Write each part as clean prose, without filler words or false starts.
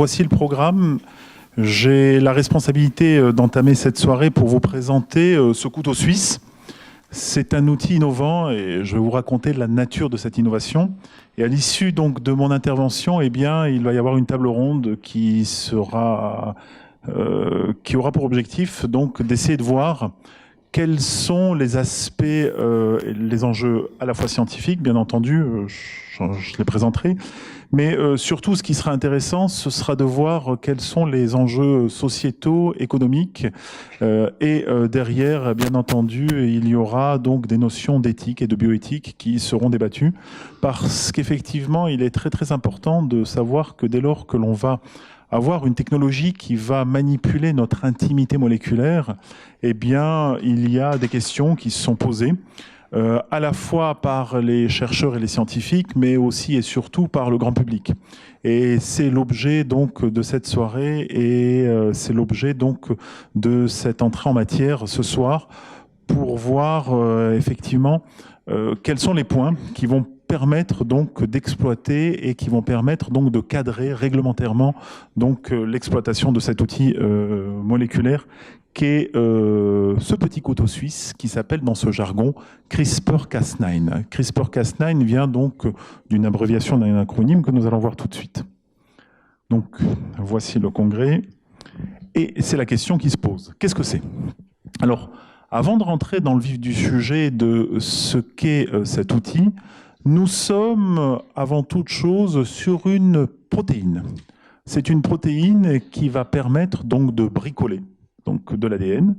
voici le programme. J'ai la responsabilité d'entamer cette soirée pour vous présenter ce couteau suisse. C'est un outil innovant et je vais vous raconter la nature de cette innovation. Et à l'issue donc de mon intervention, eh bien, il va y avoir une table ronde qui aura pour objectif donc d'essayer de voir quels sont les aspects, les enjeux à la fois scientifiques, bien entendu, je les présenterai, mais surtout ce qui sera intéressant, ce sera de voir quels sont les enjeux sociétaux, économiques, et derrière, bien entendu, il y aura donc des notions d'éthique et de bioéthique qui seront débattues, parce qu'effectivement, il est très très important de savoir que dès lors que l'on va avoir une technologie qui va manipuler notre intimité moléculaire, eh bien, il y a des questions qui se sont posées, à la fois par les chercheurs et les scientifiques, mais aussi et surtout par le grand public. Et c'est l'objet donc de cette soirée et c'est l'objet donc de cette entrée en matière ce soir pour voir effectivement quels sont les points qui vont permettre donc d'exploiter et qui vont permettre donc de cadrer réglementairement donc l'exploitation de cet outil moléculaire qu'est ce petit couteau suisse qui s'appelle dans ce jargon CRISPR-Cas9. CRISPR-Cas9 vient donc d'une abréviation d'un acronyme que nous allons voir tout de suite. Donc voici le congrès et c'est la question qui se pose. Qu'est-ce que c'est? Alors, avant de rentrer dans le vif du sujet de ce qu'est cet outil, nous sommes avant toute chose sur une protéine. C'est une protéine qui va permettre donc de bricoler donc de l'ADN.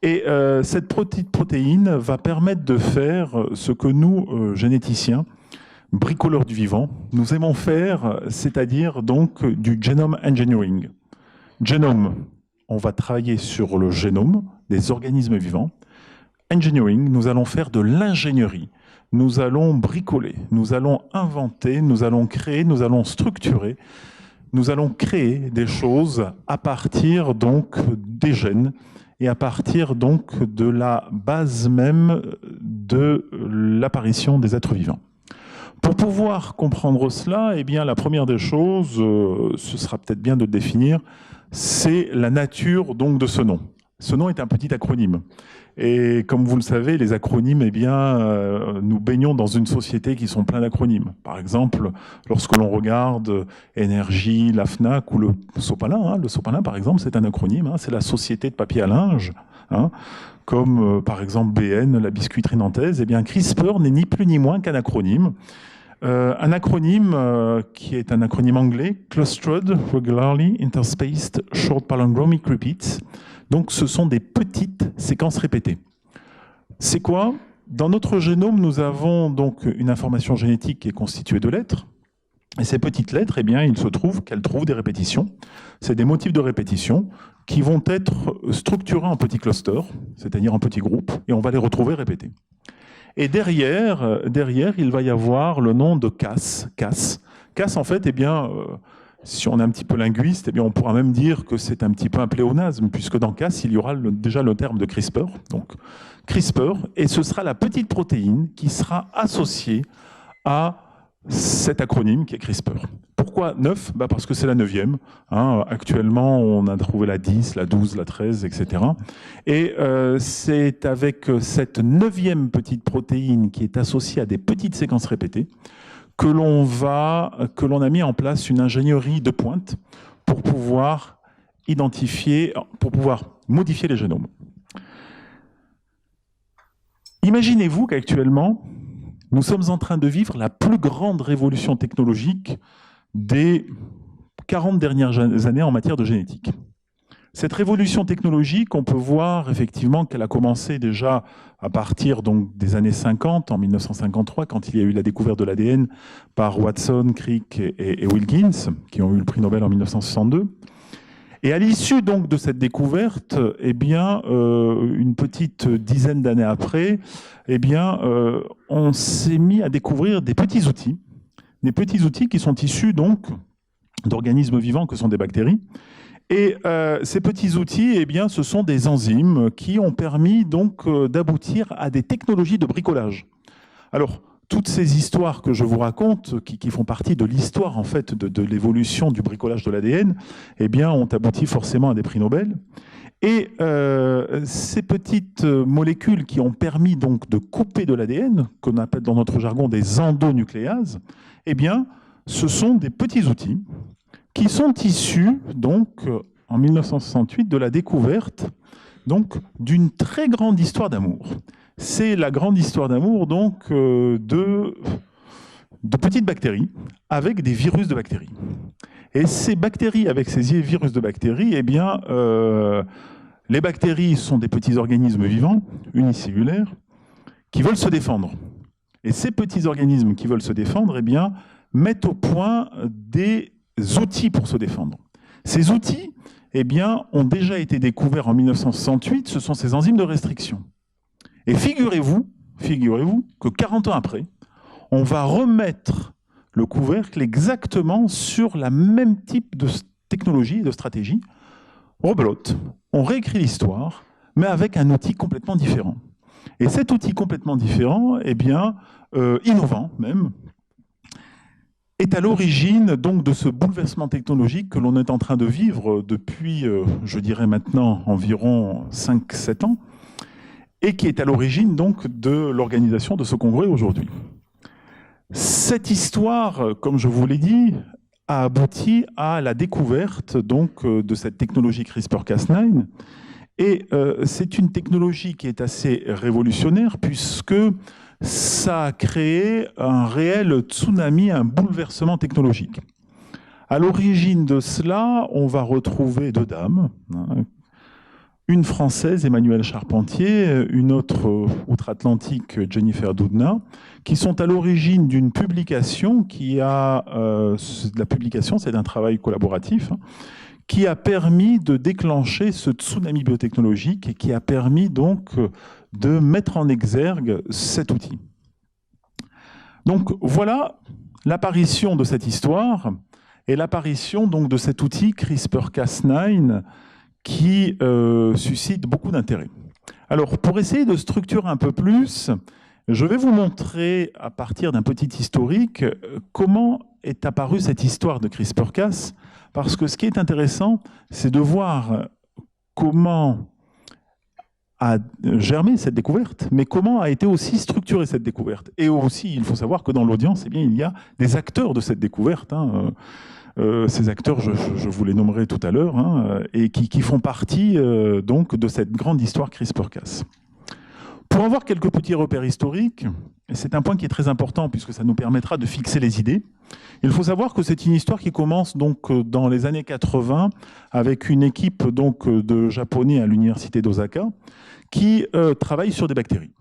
Et cette petite protéine va permettre de faire ce que nous, généticiens, bricoleurs du vivant, nous aimons faire, c'est-à-dire donc du genome engineering. Genome, on va travailler sur le génome des organismes vivants. Engineering, nous allons faire de l'ingénierie. Nous allons bricoler, nous allons inventer, nous allons créer, nous allons structurer, nous allons créer des choses à partir donc des gènes et à partir donc de la base même de l'apparition des êtres vivants. Pour pouvoir comprendre cela, eh bien, la première des choses, ce sera peut-être bien de le définir, c'est la nature donc de ce nom. Ce nom est un petit acronyme. Et comme vous le savez, les acronymes, eh bien, nous baignons dans une société qui sont pleins d'acronymes. Par exemple, lorsque l'on regarde Énergie, la FNAC ou le Sopalin, le Sopalin, par exemple, c'est un acronyme, c'est la société de papier à linge, comme par exemple BN, la biscuiterie nantaise. Eh bien, CRISPR n'est ni plus ni moins qu'un acronyme. Un acronyme qui est un acronyme anglais, Clustered Regularly Interspaced Short Palindromic Repeats. Donc, ce sont des petites séquences répétées. C'est quoi? Dans notre génome, nous avons donc une information génétique qui est constituée de lettres. Et ces petites lettres, eh bien, il se trouve qu'elles trouvent des répétitions. C'est des motifs de répétition qui vont être structurés en petits clusters, c'est-à-dire en petits groupes, et on va les retrouver répétés. Et derrière, il va y avoir le nom de Cas. Cas, en fait, eh bien, si on est un petit peu linguiste, eh bien, on pourra même dire que c'est un petit peu un pléonasme, puisque dans Cas, il y aura déjà le terme de CRISPR. Donc, CRISPR, et ce sera la petite protéine qui sera associée à cet acronyme qui est CRISPR. Pourquoi 9 ? Parce que c'est la 9e. Actuellement, on a trouvé la 10, la 12, la 13, etc. Et c'est avec cette 9e petite protéine qui est associée à des petites séquences répétées que l'on a mis en place une ingénierie de pointe pour pouvoir modifier les génomes. Imaginez-vous qu'actuellement, nous sommes en train de vivre la plus grande révolution technologique des 40 dernières années en matière de génétique. Cette révolution technologique, on peut voir effectivement qu'elle a commencé déjà à partir donc des années 50, en 1953, quand il y a eu la découverte de l'ADN par Watson, Crick et Wilkins, qui ont eu le prix Nobel en 1962. Et à l'issue donc de cette découverte, eh bien, une petite dizaine d'années après, eh bien, on s'est mis à découvrir des petits outils qui sont issus donc d'organismes vivants que sont des bactéries. Et ces petits outils, eh bien, ce sont des enzymes qui ont permis donc d'aboutir à des technologies de bricolage. Alors, toutes ces histoires que je vous raconte, qui font partie de l'histoire en fait de l'évolution du bricolage de l'ADN, eh bien, ont abouti forcément à des prix Nobel. Et ces petites molécules qui ont permis donc de couper de l'ADN, qu'on appelle dans notre jargon des endonucléases, eh bien, ce sont des petits outils qui sont issus donc en 1968 de la découverte donc d'une très grande histoire d'amour. C'est la grande histoire d'amour donc de petites bactéries avec des virus de bactéries. Et ces bactéries avec ces virus de bactéries, eh bien, les bactéries sont des petits organismes vivants, unicellulaires, qui veulent se défendre. Et ces petits organismes qui veulent se défendre, eh bien, mettent au point des outils pour se défendre. Ces outils, eh bien, ont déjà été découverts en 1968, ce sont ces enzymes de restriction. Et figurez-vous que 40 ans après, on va remettre le couvercle exactement sur la même type de technologie et de stratégie. Rebelote, on réécrit l'histoire, mais avec un outil complètement différent. Et cet outil complètement différent, eh bien, innovant même, est à l'origine donc de ce bouleversement technologique que l'on est en train de vivre depuis, je dirais maintenant, environ 5-7 ans, et qui est à l'origine donc de l'organisation de ce congrès aujourd'hui. Cette histoire, comme je vous l'ai dit, a abouti à la découverte donc, de cette technologie CRISPR-Cas9. Et c'est une technologie qui est assez révolutionnaire puisque ça a créé un réel tsunami, un bouleversement technologique. À l'origine de cela, on va retrouver deux dames, une Française, Emmanuelle Charpentier, une autre outre-Atlantique, Jennifer Doudna, qui sont à l'origine d'une publication qui a... la publication, c'est un travail collaboratif, qui a permis de déclencher ce tsunami biotechnologique et qui a permis donc de mettre en exergue cet outil. Donc voilà l'apparition de cette histoire et l'apparition donc de cet outil CRISPR-Cas9 qui suscite beaucoup d'intérêt. Alors, pour essayer de structurer un peu plus, je vais vous montrer, à partir d'un petit historique, comment est apparue cette histoire de CRISPR-Cas, parce que ce qui est intéressant, c'est de voir comment a germé cette découverte, mais comment a été aussi structurée cette découverte. Et aussi, il faut savoir que dans l'audience, eh bien, il y a des acteurs de cette découverte, ces acteurs, je vous les nommerai tout à l'heure, et qui font partie donc de cette grande histoire CRISPR-Cas. Pour avoir quelques petits repères historiques, et c'est un point qui est très important puisque ça nous permettra de fixer les idées, il faut savoir que c'est une histoire qui commence donc dans les années 80 avec une équipe donc de Japonais à l'université d'Osaka qui travaille sur des bactéries.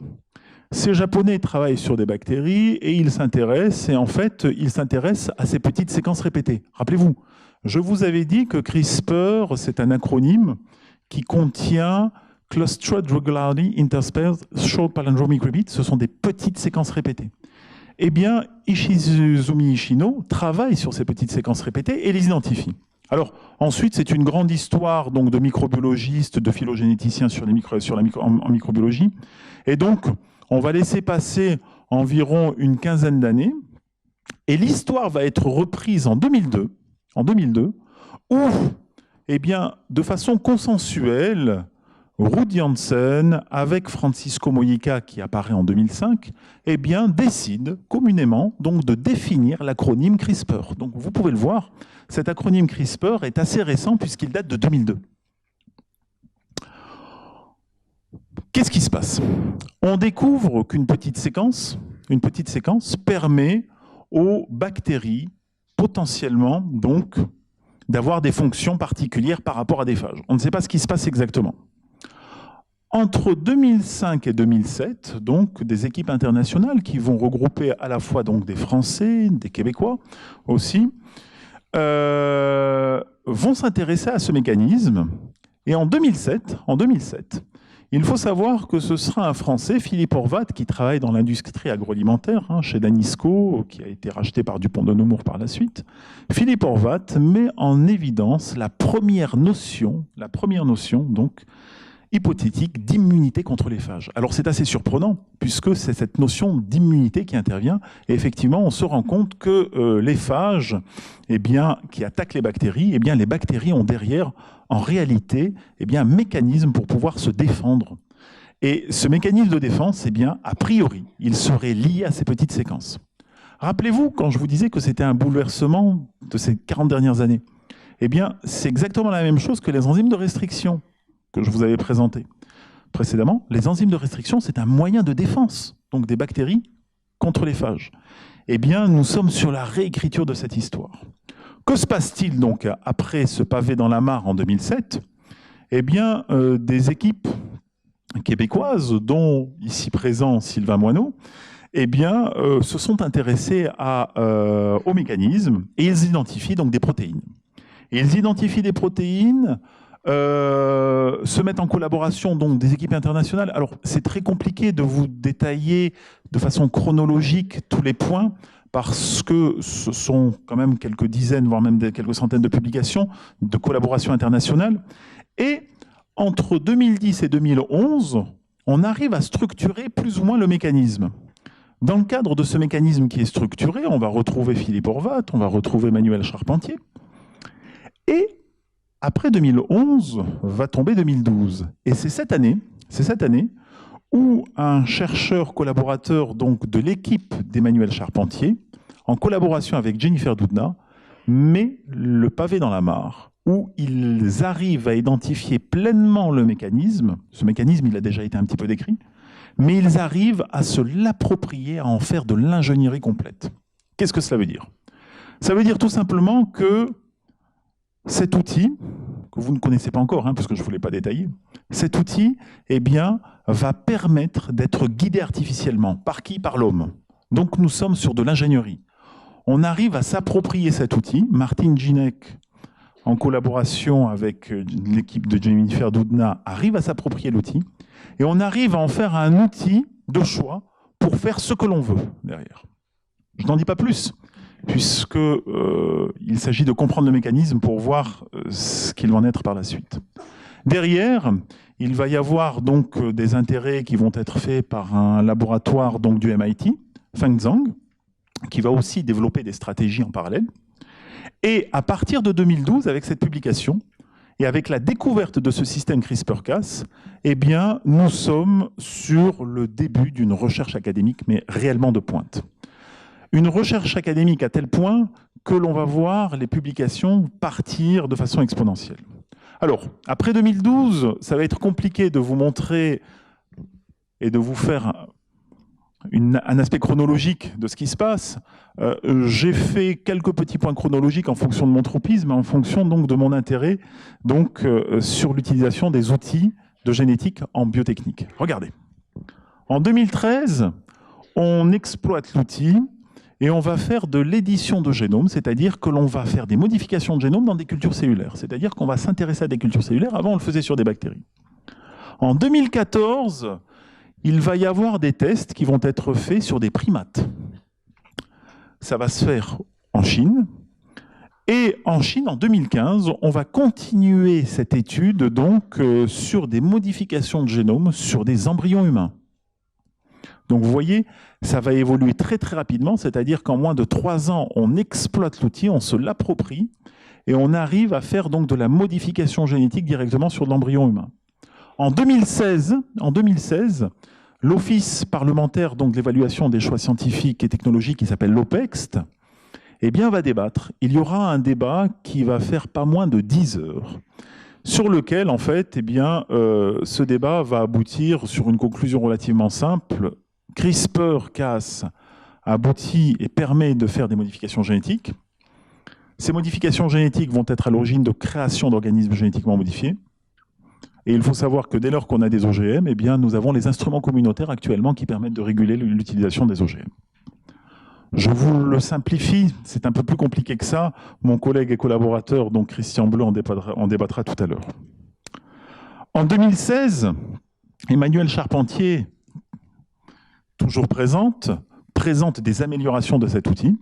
Ces Japonais travaillent sur des bactéries et ils s'intéressent à ces petites séquences répétées. Rappelez-vous, je vous avais dit que CRISPR, c'est un acronyme qui contient Clustered Regularly Interspersed Short Palindromic Repeats. Ce sont des petites séquences répétées. Eh bien, Ishizumi Ishino travaille sur ces petites séquences répétées et les identifie. Alors, ensuite, c'est une grande histoire donc, de microbiologistes, de phylogénéticiens en microbiologie. Et donc, on va laisser passer environ une quinzaine d'années. Et l'histoire va être reprise en 2002 où, eh bien, de façon consensuelle, Ruud Janssen, avec Francisco Mojica, qui apparaît en 2005, eh bien, décide communément donc, de définir l'acronyme CRISPR. Donc, vous pouvez le voir, cet acronyme CRISPR est assez récent puisqu'il date de 2002. Qu'est-ce qui se passe? On découvre qu'une petite séquence permet aux bactéries potentiellement donc d'avoir des fonctions particulières par rapport à des phages. On ne sait pas ce qui se passe exactement. Entre 2005 et 2007, donc, des équipes internationales qui vont regrouper à la fois donc, des Français, des Québécois aussi, vont s'intéresser à ce mécanisme. Et en 2007, il faut savoir que ce sera un Français, Philippe Horvath, qui travaille dans l'industrie agroalimentaire, chez Danisco, qui a été racheté par Dupont de Nemours par la suite. Philippe Horvath met en évidence la première notion donc, hypothétique d'immunité contre les phages. Alors c'est assez surprenant, puisque c'est cette notion d'immunité qui intervient, et effectivement on se rend compte que les phages qui attaquent les bactéries, les bactéries ont derrière, en réalité, un mécanisme pour pouvoir se défendre. Et ce mécanisme de défense, a priori, il serait lié à ces petites séquences. Rappelez-vous, quand je vous disais que c'était un bouleversement de ces 40 dernières années, c'est exactement la même chose que les enzymes de restriction que je vous avais présenté précédemment. Les enzymes de restriction, c'est un moyen de défense, donc des bactéries contre les phages. Nous sommes sur la réécriture de cette histoire. Que se passe-t-il donc après ce pavé dans la mare en 2007 ? Des équipes québécoises, dont ici présent Sylvain Moineau, se sont intéressés au mécanisme et ils identifient donc des protéines. Et ils identifient des protéines, se mettent en collaboration donc des équipes internationales. Alors c'est très compliqué de vous détailler de façon chronologique tous les points parce que ce sont quand même quelques dizaines, voire même quelques centaines de publications de collaboration internationale. Et entre 2010 et 2011, on arrive à structurer plus ou moins le mécanisme. Dans le cadre de ce mécanisme qui est structuré, on va retrouver Philippe Horvat, on va retrouver Manuel Charpentier. Et après 2011, va tomber 2012. Et c'est cette année où un chercheur collaborateur donc, de l'équipe d'Emmanuel Charpentier, en collaboration avec Jennifer Doudna, met le pavé dans la mare, où ils arrivent à identifier pleinement le mécanisme. Ce mécanisme, il a déjà été un petit peu décrit, mais ils arrivent à se l'approprier, à en faire de l'ingénierie complète. Qu'est-ce que cela veut dire ? Ça veut dire tout simplement que cet outil, que vous ne connaissez pas encore, parce que je ne vous l'ai pas détaillé, cet outil va permettre d'être guidé artificiellement. Par qui ? Par l'homme. Donc nous sommes sur de l'ingénierie. On arrive à s'approprier cet outil. Martine Ginec, en collaboration avec l'équipe de Jennifer Doudna, arrive à s'approprier l'outil. Et on arrive à en faire un outil de choix pour faire ce que l'on veut derrière. Je n'en dis pas plus, puisqu'il s'agit de comprendre le mécanisme pour voir ce qu'il va en être par la suite. Derrière, il va y avoir donc des intérêts qui vont être faits par un laboratoire donc, du MIT, Fengzhang, qui va aussi développer des stratégies en parallèle. Et à partir de 2012, avec cette publication, et avec la découverte de ce système CRISPR-Cas, nous sommes sur le début d'une recherche académique, mais réellement de pointe. Une recherche académique à tel point que l'on va voir les publications partir de façon exponentielle. Alors, après 2012, ça va être compliqué de vous montrer et de vous faire un aspect chronologique de ce qui se passe. J'ai fait quelques petits points chronologiques en fonction de mon tropisme, en fonction donc de mon intérêt sur l'utilisation des outils de génétique en biotechnique. Regardez. En 2013, on exploite l'outil et on va faire de l'édition de génome, c'est-à-dire que l'on va faire des modifications de génome dans des cultures cellulaires. C'est-à-dire qu'on va s'intéresser à des cultures cellulaires. Avant, on le faisait sur des bactéries. En 2014, il va y avoir des tests qui vont être faits sur des primates. Ça va se faire en Chine. Et en Chine, en 2015, on va continuer cette étude donc, sur des modifications de génome sur des embryons humains. Donc vous voyez, ça va évoluer très très rapidement, c'est-à-dire qu'en moins de 3 ans, on exploite l'outil, on se l'approprie, et on arrive à faire donc de la modification génétique directement sur l'embryon humain. En 2016, l'Office parlementaire donc, de l'évaluation des choix scientifiques et technologiques, qui s'appelle l'OPEXT, va débattre. Il y aura un débat qui va faire pas moins de 10 heures, sur lequel, en fait, ce débat va aboutir sur une conclusion relativement simple. CRISPR-Cas aboutit et permet de faire des modifications génétiques. Ces modifications génétiques vont être à l'origine de création d'organismes génétiquement modifiés. Et il faut savoir que dès lors qu'on a des OGM, nous avons les instruments communautaires actuellement qui permettent de réguler l'utilisation des OGM. Je vous le simplifie, c'est un peu plus compliqué que ça. Mon collègue et collaborateur, donc Christian Bleu, en débattra tout à l'heure. En 2016, Emmanuel Charpentier, toujours présente des améliorations de cet outil.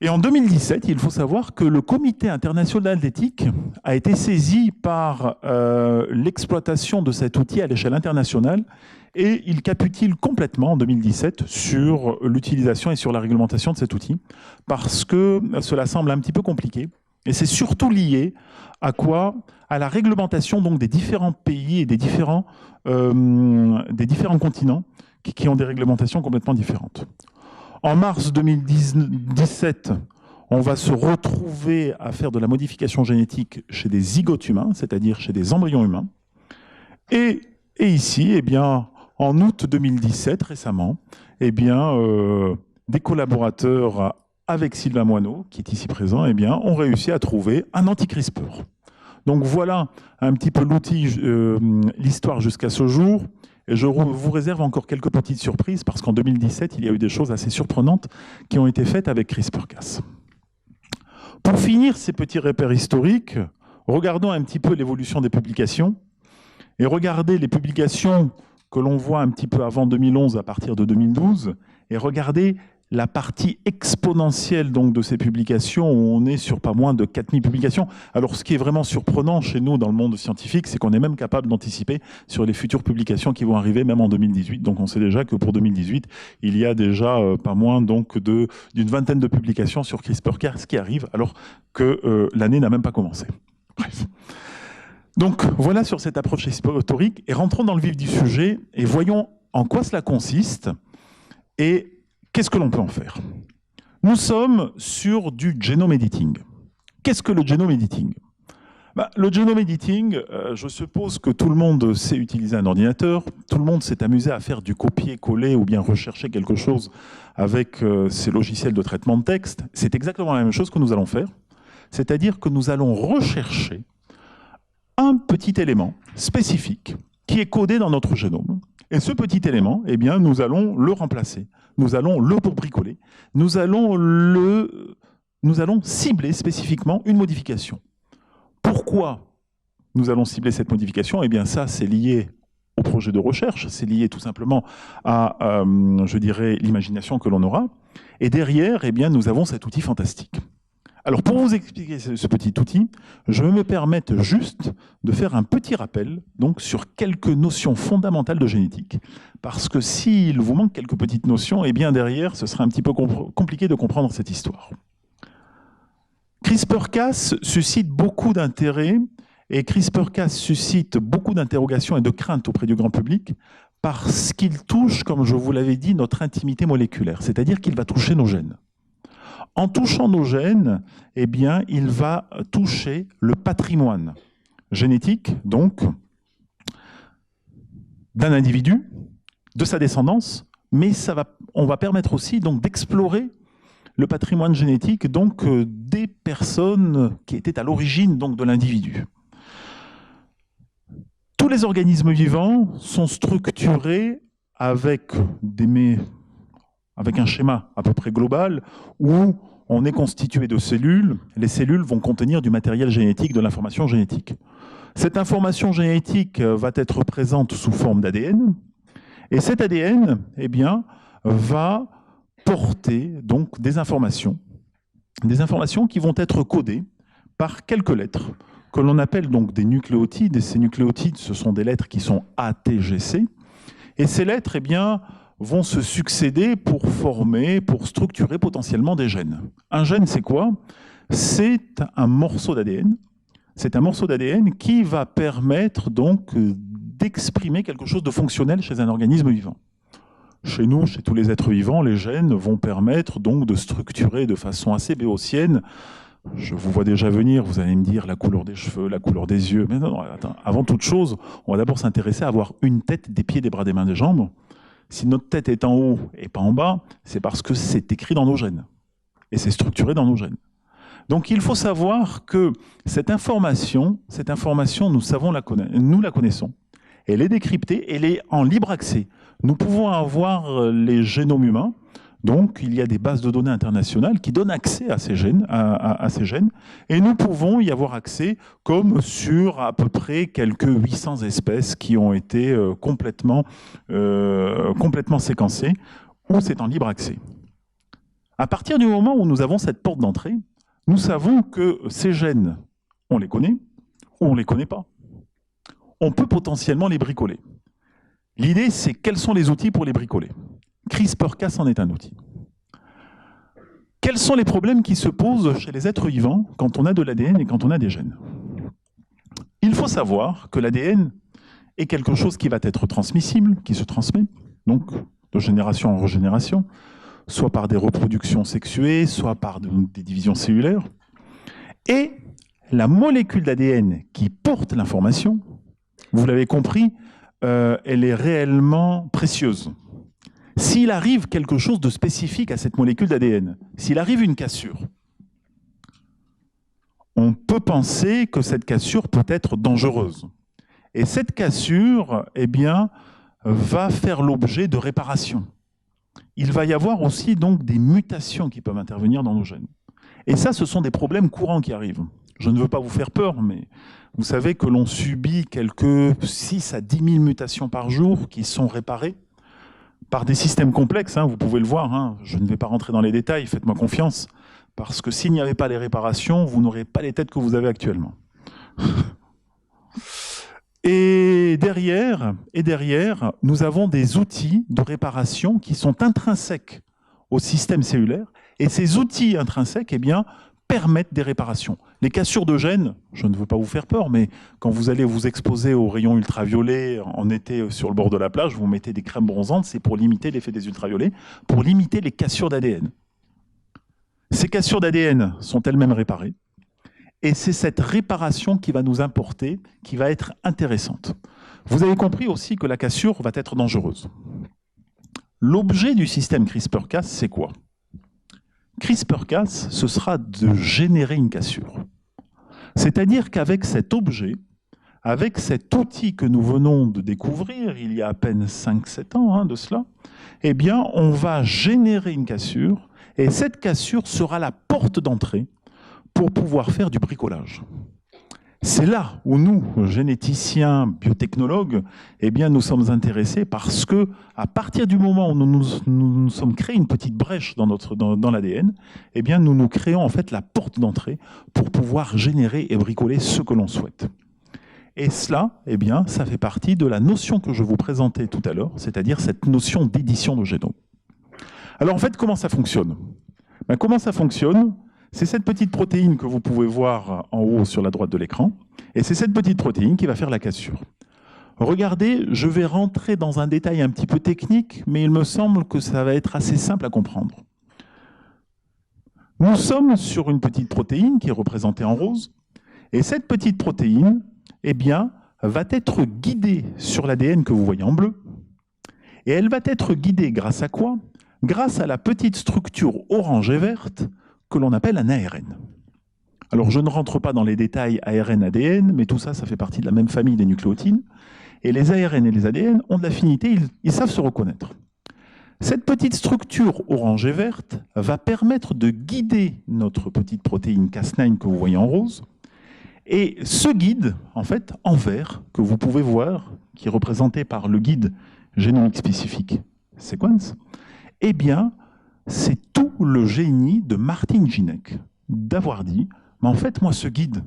Et en 2017, il faut savoir que le Comité international d'éthique a été saisi par l'exploitation de cet outil à l'échelle internationale et il capitule complètement en 2017 sur l'utilisation et sur la réglementation de cet outil parce que cela semble un petit peu compliqué. Et c'est surtout lié à quoi? À la réglementation donc, des différents pays et des différents continents qui ont des réglementations complètement différentes. En mars 2017, on va se retrouver à faire de la modification génétique chez des zygotes humains, c'est-à-dire chez des embryons humains. Et ici, eh bien, en août 2017, récemment, eh bien, des collaborateurs avec Sylvain Moineau, qui est ici présent, eh bien, ont réussi à trouver un anti-CRISPR. Donc voilà un petit peu l'outil, l'histoire jusqu'à ce jour. Et je vous réserve encore quelques petites surprises parce qu'en 2017, il y a eu des choses assez surprenantes qui ont été faites avec CRISPR-Cas. Pour finir ces petits repères historiques, regardons un petit peu l'évolution des publications et regardez les publications que l'on voit un petit peu avant 2011 à partir de 2012 et regardez la partie exponentielle donc, de ces publications, où on est sur pas moins de 4000 publications. Alors, ce qui est vraiment surprenant chez nous dans le monde scientifique, c'est qu'on est même capable d'anticiper sur les futures publications qui vont arriver, même en 2018. Donc, on sait déjà que pour 2018, il y a déjà pas moins donc, d'une vingtaine de publications sur CRISPR-Cas qui arrivent, alors que l'année n'a même pas commencé. Bref. Donc, voilà sur cette approche historique. Et rentrons dans le vif du sujet et voyons en quoi cela consiste et qu'est-ce que l'on peut en faire? Nous sommes sur du genome editing. Qu'est-ce que le genome editing? Le genome editing, je suppose que tout le monde sait utiliser un ordinateur, tout le monde s'est amusé à faire du copier-coller ou bien rechercher quelque chose avec ces logiciels de traitement de texte. C'est exactement la même chose que nous allons faire, c'est-à-dire que nous allons rechercher un petit élément spécifique qui est codé dans notre génome. Et ce petit élément, eh bien, nous allons le remplacer, nous allons le bricoler, nous allons cibler spécifiquement une modification. Pourquoi nous allons cibler cette modification? Eh bien, ça, c'est lié au projet de recherche, c'est lié tout simplement à, je dirais, l'imagination que l'on aura. Et derrière, eh bien, nous avons cet outil fantastique. Alors, pour vous expliquer ce petit outil, je vais me permettre juste de faire un petit rappel donc, sur quelques notions fondamentales de génétique. Parce que s'il vous manque quelques petites notions, eh bien derrière, ce sera un petit peu compliqué de comprendre cette histoire. CRISPR-Cas suscite beaucoup d'intérêt et CRISPR-Cas suscite beaucoup d'interrogations et de craintes auprès du grand public parce qu'il touche, comme je vous l'avais dit, notre intimité moléculaire, c'est-à-dire qu'il va toucher nos gènes. En touchant nos gènes, eh bien, il va toucher le patrimoine génétique, donc, d'un individu, de sa descendance, mais on va permettre aussi donc d'explorer le patrimoine génétique donc, des personnes qui étaient à l'origine donc, de l'individu. Tous les organismes vivants sont structurés avec un schéma à peu près global où on est constitué de cellules. Les cellules vont contenir du matériel génétique, de l'information génétique. Cette information génétique va être présente sous forme d'ADN. Et cet ADN, eh bien, va porter donc des informations qui vont être codées par quelques lettres que l'on appelle donc des nucléotides. Et ces nucléotides, ce sont des lettres qui sont ATGC. Et ces lettres, eh bien, vont se succéder pour structurer potentiellement des gènes. Un gène, c'est quoi? C'est un morceau d'ADN. C'est un morceau d'ADN qui va permettre donc d'exprimer quelque chose de fonctionnel chez un organisme vivant. Chez nous, chez tous les êtres vivants, les gènes vont permettre donc de structurer de façon assez béotienne. Je vous vois déjà venir, vous allez me dire la couleur des cheveux, la couleur des yeux. Mais non, attends, avant toute chose, on va d'abord s'intéresser à avoir une tête, des pieds, des bras, des mains, des jambes. Si notre tête est en haut et pas en bas, c'est parce que c'est écrit dans nos gènes. Et c'est structuré dans nos gènes. Donc il faut savoir que cette information nous la connaissons. Elle est décryptée, elle est en libre accès. Nous pouvons avoir les génomes humains. Donc, il y a des bases de données internationales qui donnent accès à ces gènes, et nous pouvons y avoir accès comme sur à peu près quelques 800 espèces qui ont été complètement séquencées, où c'est en libre accès. À partir du moment où nous avons cette porte d'entrée, nous savons que ces gènes, on les connaît ou on ne les connaît pas. On peut potentiellement les bricoler. L'idée, c'est quels sont les outils pour les bricoler. CRISPR-Cas en est un outil. Quels sont les problèmes qui se posent chez les êtres vivants quand on a de l'ADN et quand on a des gènes? Il faut savoir que l'ADN est quelque chose qui va être transmissible, qui se transmet, donc de génération en génération, soit par des reproductions sexuées, soit par des divisions cellulaires. Et la molécule d'ADN qui porte l'information, vous l'avez compris, elle est réellement précieuse. S'il arrive quelque chose de spécifique à cette molécule d'ADN, s'il arrive une cassure, on peut penser que cette cassure peut être dangereuse. Et cette cassure, eh bien, va faire l'objet de réparations. Il va y avoir aussi donc des mutations qui peuvent intervenir dans nos gènes. Et ça, ce sont des problèmes courants qui arrivent. Je ne veux pas vous faire peur, mais vous savez que l'on subit quelques 6 à 10 000 mutations par jour qui sont réparées par des systèmes complexes, hein, vous pouvez le voir, hein, je ne vais pas rentrer dans les détails, faites-moi confiance, parce que s'il n'y avait pas les réparations, vous n'aurez pas les têtes que vous avez actuellement. Et derrière, nous avons des outils de réparation qui sont intrinsèques au système cellulaire, et ces outils intrinsèques, eh bien, permettent des réparations. Les cassures de gènes, je ne veux pas vous faire peur, mais quand vous allez vous exposer aux rayons ultraviolets en été sur le bord de la plage, vous mettez des crèmes bronzantes, c'est pour limiter l'effet des ultraviolets, pour limiter les cassures d'ADN. Ces cassures d'ADN sont elles-mêmes réparées, et c'est cette réparation qui va nous importer, qui va être intéressante. Vous avez compris aussi que la cassure va être dangereuse. L'objet du système CRISPR-Cas, c'est quoi ? CRISPR-Cas, ce sera de générer une cassure. C'est-à-dire qu'avec cet objet, avec cet outil que nous venons de découvrir il y a à peine 5-7 ans de cela, eh bien, on va générer une cassure, et cette cassure sera la porte d'entrée pour pouvoir faire du bricolage. C'est là où nous, généticiens, biotechnologues, eh bien, nous sommes intéressés parce que, à partir du moment où nous sommes créés une petite brèche dans l'ADN, eh bien, nous créons en fait la porte d'entrée pour pouvoir générer et bricoler ce que l'on souhaite. Et cela, eh bien, ça fait partie de la notion que je vous présentais tout à l'heure, c'est-à-dire cette notion d'édition de génome. Alors en fait, comment ça fonctionne ? Comment ça fonctionne ? C'est cette petite protéine que vous pouvez voir en haut sur la droite de l'écran, et c'est cette petite protéine qui va faire la cassure. Regardez, je vais rentrer dans un détail un petit peu technique, mais il me semble que ça va être assez simple à comprendre. Nous sommes sur une petite protéine qui est représentée en rose, et cette petite protéine, eh bien, va être guidée sur l'ADN que vous voyez en bleu, et elle va être guidée grâce à quoi ? Grâce à la petite structure orange et verte que l'on appelle un ARN. Alors je ne rentre pas dans les détails ARN, ADN, mais tout ça, ça fait partie de la même famille des nucléotides. Et les ARN et les ADN ont de l'affinité, ils savent se reconnaître. Cette petite structure orange et verte va permettre de guider notre petite protéine Cas9 que vous voyez en rose. Et ce guide, en fait, en vert, que vous pouvez voir, qui est représenté par le guide génomique spécifique Sequence, eh bien, c'est tout le génie de Martin Ginec d'avoir dit, mais en fait, moi, ce guide,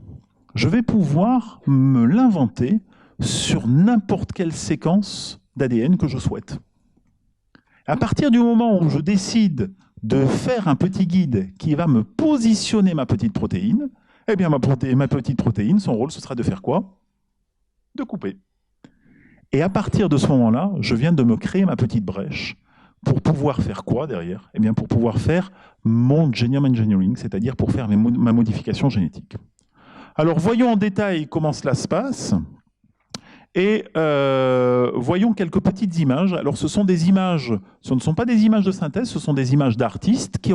je vais pouvoir me l'inventer sur n'importe quelle séquence d'ADN que je souhaite. À partir du moment où je décide de faire un petit guide qui va me positionner ma petite protéine, eh bien, ma petite protéine, son rôle, ce sera de faire quoi ? De couper. Et à partir de ce moment-là, je viens de me créer ma petite brèche pour pouvoir faire quoi derrière ? Eh bien, pour pouvoir faire mon genome engineering, c'est-à-dire pour faire ma modification génétique. Alors, voyons en détail comment cela se passe. Et voyons quelques petites images. Alors, ce sont des images, ce ne sont pas des images de synthèse, ce sont des images d'artistes qui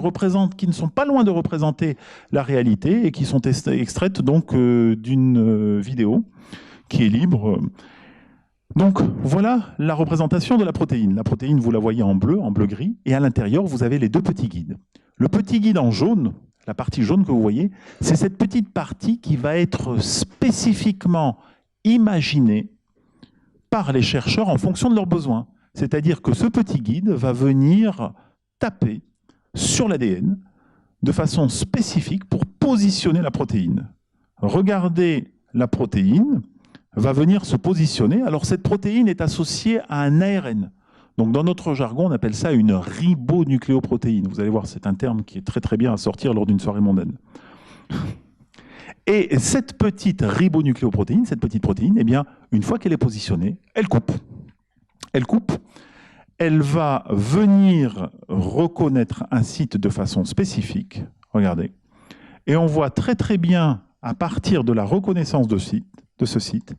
ne sont pas loin de représenter la réalité et qui sont extraites donc d'une vidéo qui est libre. Donc, voilà la représentation de la protéine. La protéine, vous la voyez en bleu-gris, et à l'intérieur, vous avez les deux petits guides. Le petit guide en jaune, la partie jaune que vous voyez, c'est cette petite partie qui va être spécifiquement imaginée par les chercheurs en fonction de leurs besoins. C'est-à-dire que ce petit guide va venir taper sur l'ADN de façon spécifique pour positionner la protéine. Regardez, la protéine va venir se positionner. Alors cette protéine est associée à un ARN. Donc dans notre jargon, on appelle ça une ribonucléoprotéine. Vous allez voir, c'est un terme qui est très très bien à sortir lors d'une soirée mondaine. Et cette petite ribonucléoprotéine, cette petite protéine, eh bien, une fois qu'elle est positionnée, elle coupe. Elle coupe. Elle va venir reconnaître un site de façon spécifique. Regardez. Et on voit très très bien, à partir de la reconnaissance de ce site,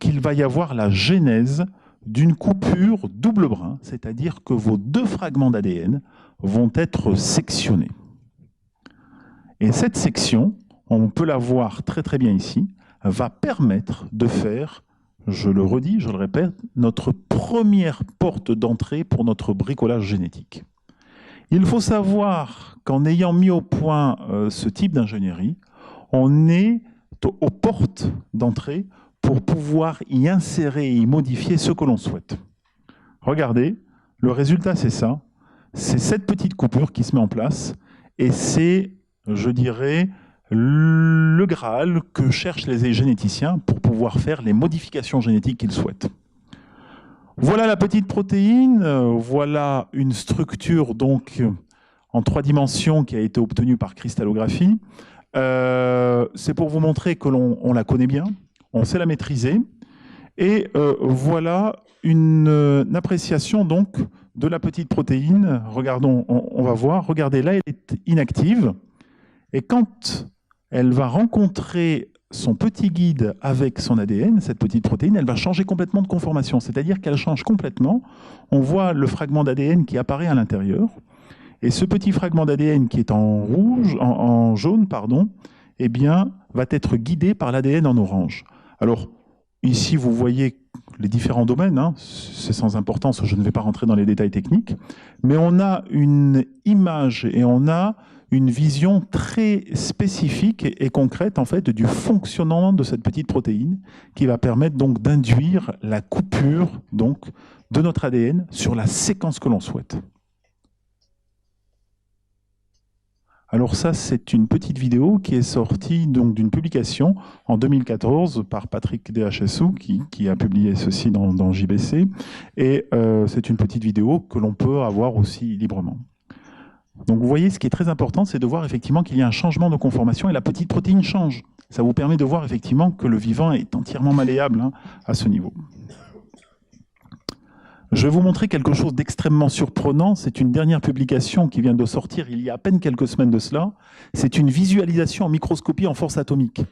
qu'il va y avoir la genèse d'une coupure double brin, c'est-à-dire que vos deux fragments d'ADN vont être sectionnés. Et cette section, on peut la voir très très bien ici, va permettre de faire, je le redis, je le répète, notre première porte d'entrée pour notre bricolage génétique. Il faut savoir qu'en ayant mis au point ce type d'ingénierie, on est aux portes d'entrée pour pouvoir y insérer et y modifier ce que l'on souhaite. Regardez, le résultat c'est ça, c'est cette petite coupure qui se met en place et c'est, je dirais, le Graal que cherchent les généticiens pour pouvoir faire les modifications génétiques qu'ils souhaitent. Voilà la petite protéine, voilà une structure donc en 3 dimensions qui a été obtenue par cristallographie. C'est pour vous montrer que l'on la connaît bien, on sait la maîtriser. Et voilà une appréciation donc de la petite protéine. Regardons, on va voir. Regardez, là, elle est inactive. Et quand elle va rencontrer son petit guide avec son ADN, cette petite protéine, elle va changer complètement de conformation. C'est-à-dire qu'elle change complètement. On voit le fragment d'ADN qui apparaît à l'intérieur. Et ce petit fragment d'ADN qui est en jaune, eh bien, va être guidé par l'ADN en orange. Alors, ici, vous voyez les différents domaines, hein. C'est sans importance, je ne vais pas rentrer dans les détails techniques, mais on a une image et on a une vision très spécifique et concrète en fait du fonctionnement de cette petite protéine qui va permettre donc d'induire la coupure donc de notre ADN sur la séquence que l'on souhaite. Alors ça, c'est une petite vidéo qui est sortie donc d'une publication en 2014 par Patrick DHSO qui a publié ceci dans JBC. Et c'est une petite vidéo que l'on peut avoir aussi librement. Donc vous voyez, ce qui est très important, c'est de voir effectivement qu'il y a un changement de conformation et la petite protéine change. Ça vous permet de voir effectivement que le vivant est entièrement malléable à ce niveau. Je vais vous montrer quelque chose d'extrêmement surprenant. C'est une dernière publication qui vient de sortir il y a à peine quelques semaines de cela. C'est une visualisation en microscopie en force atomique.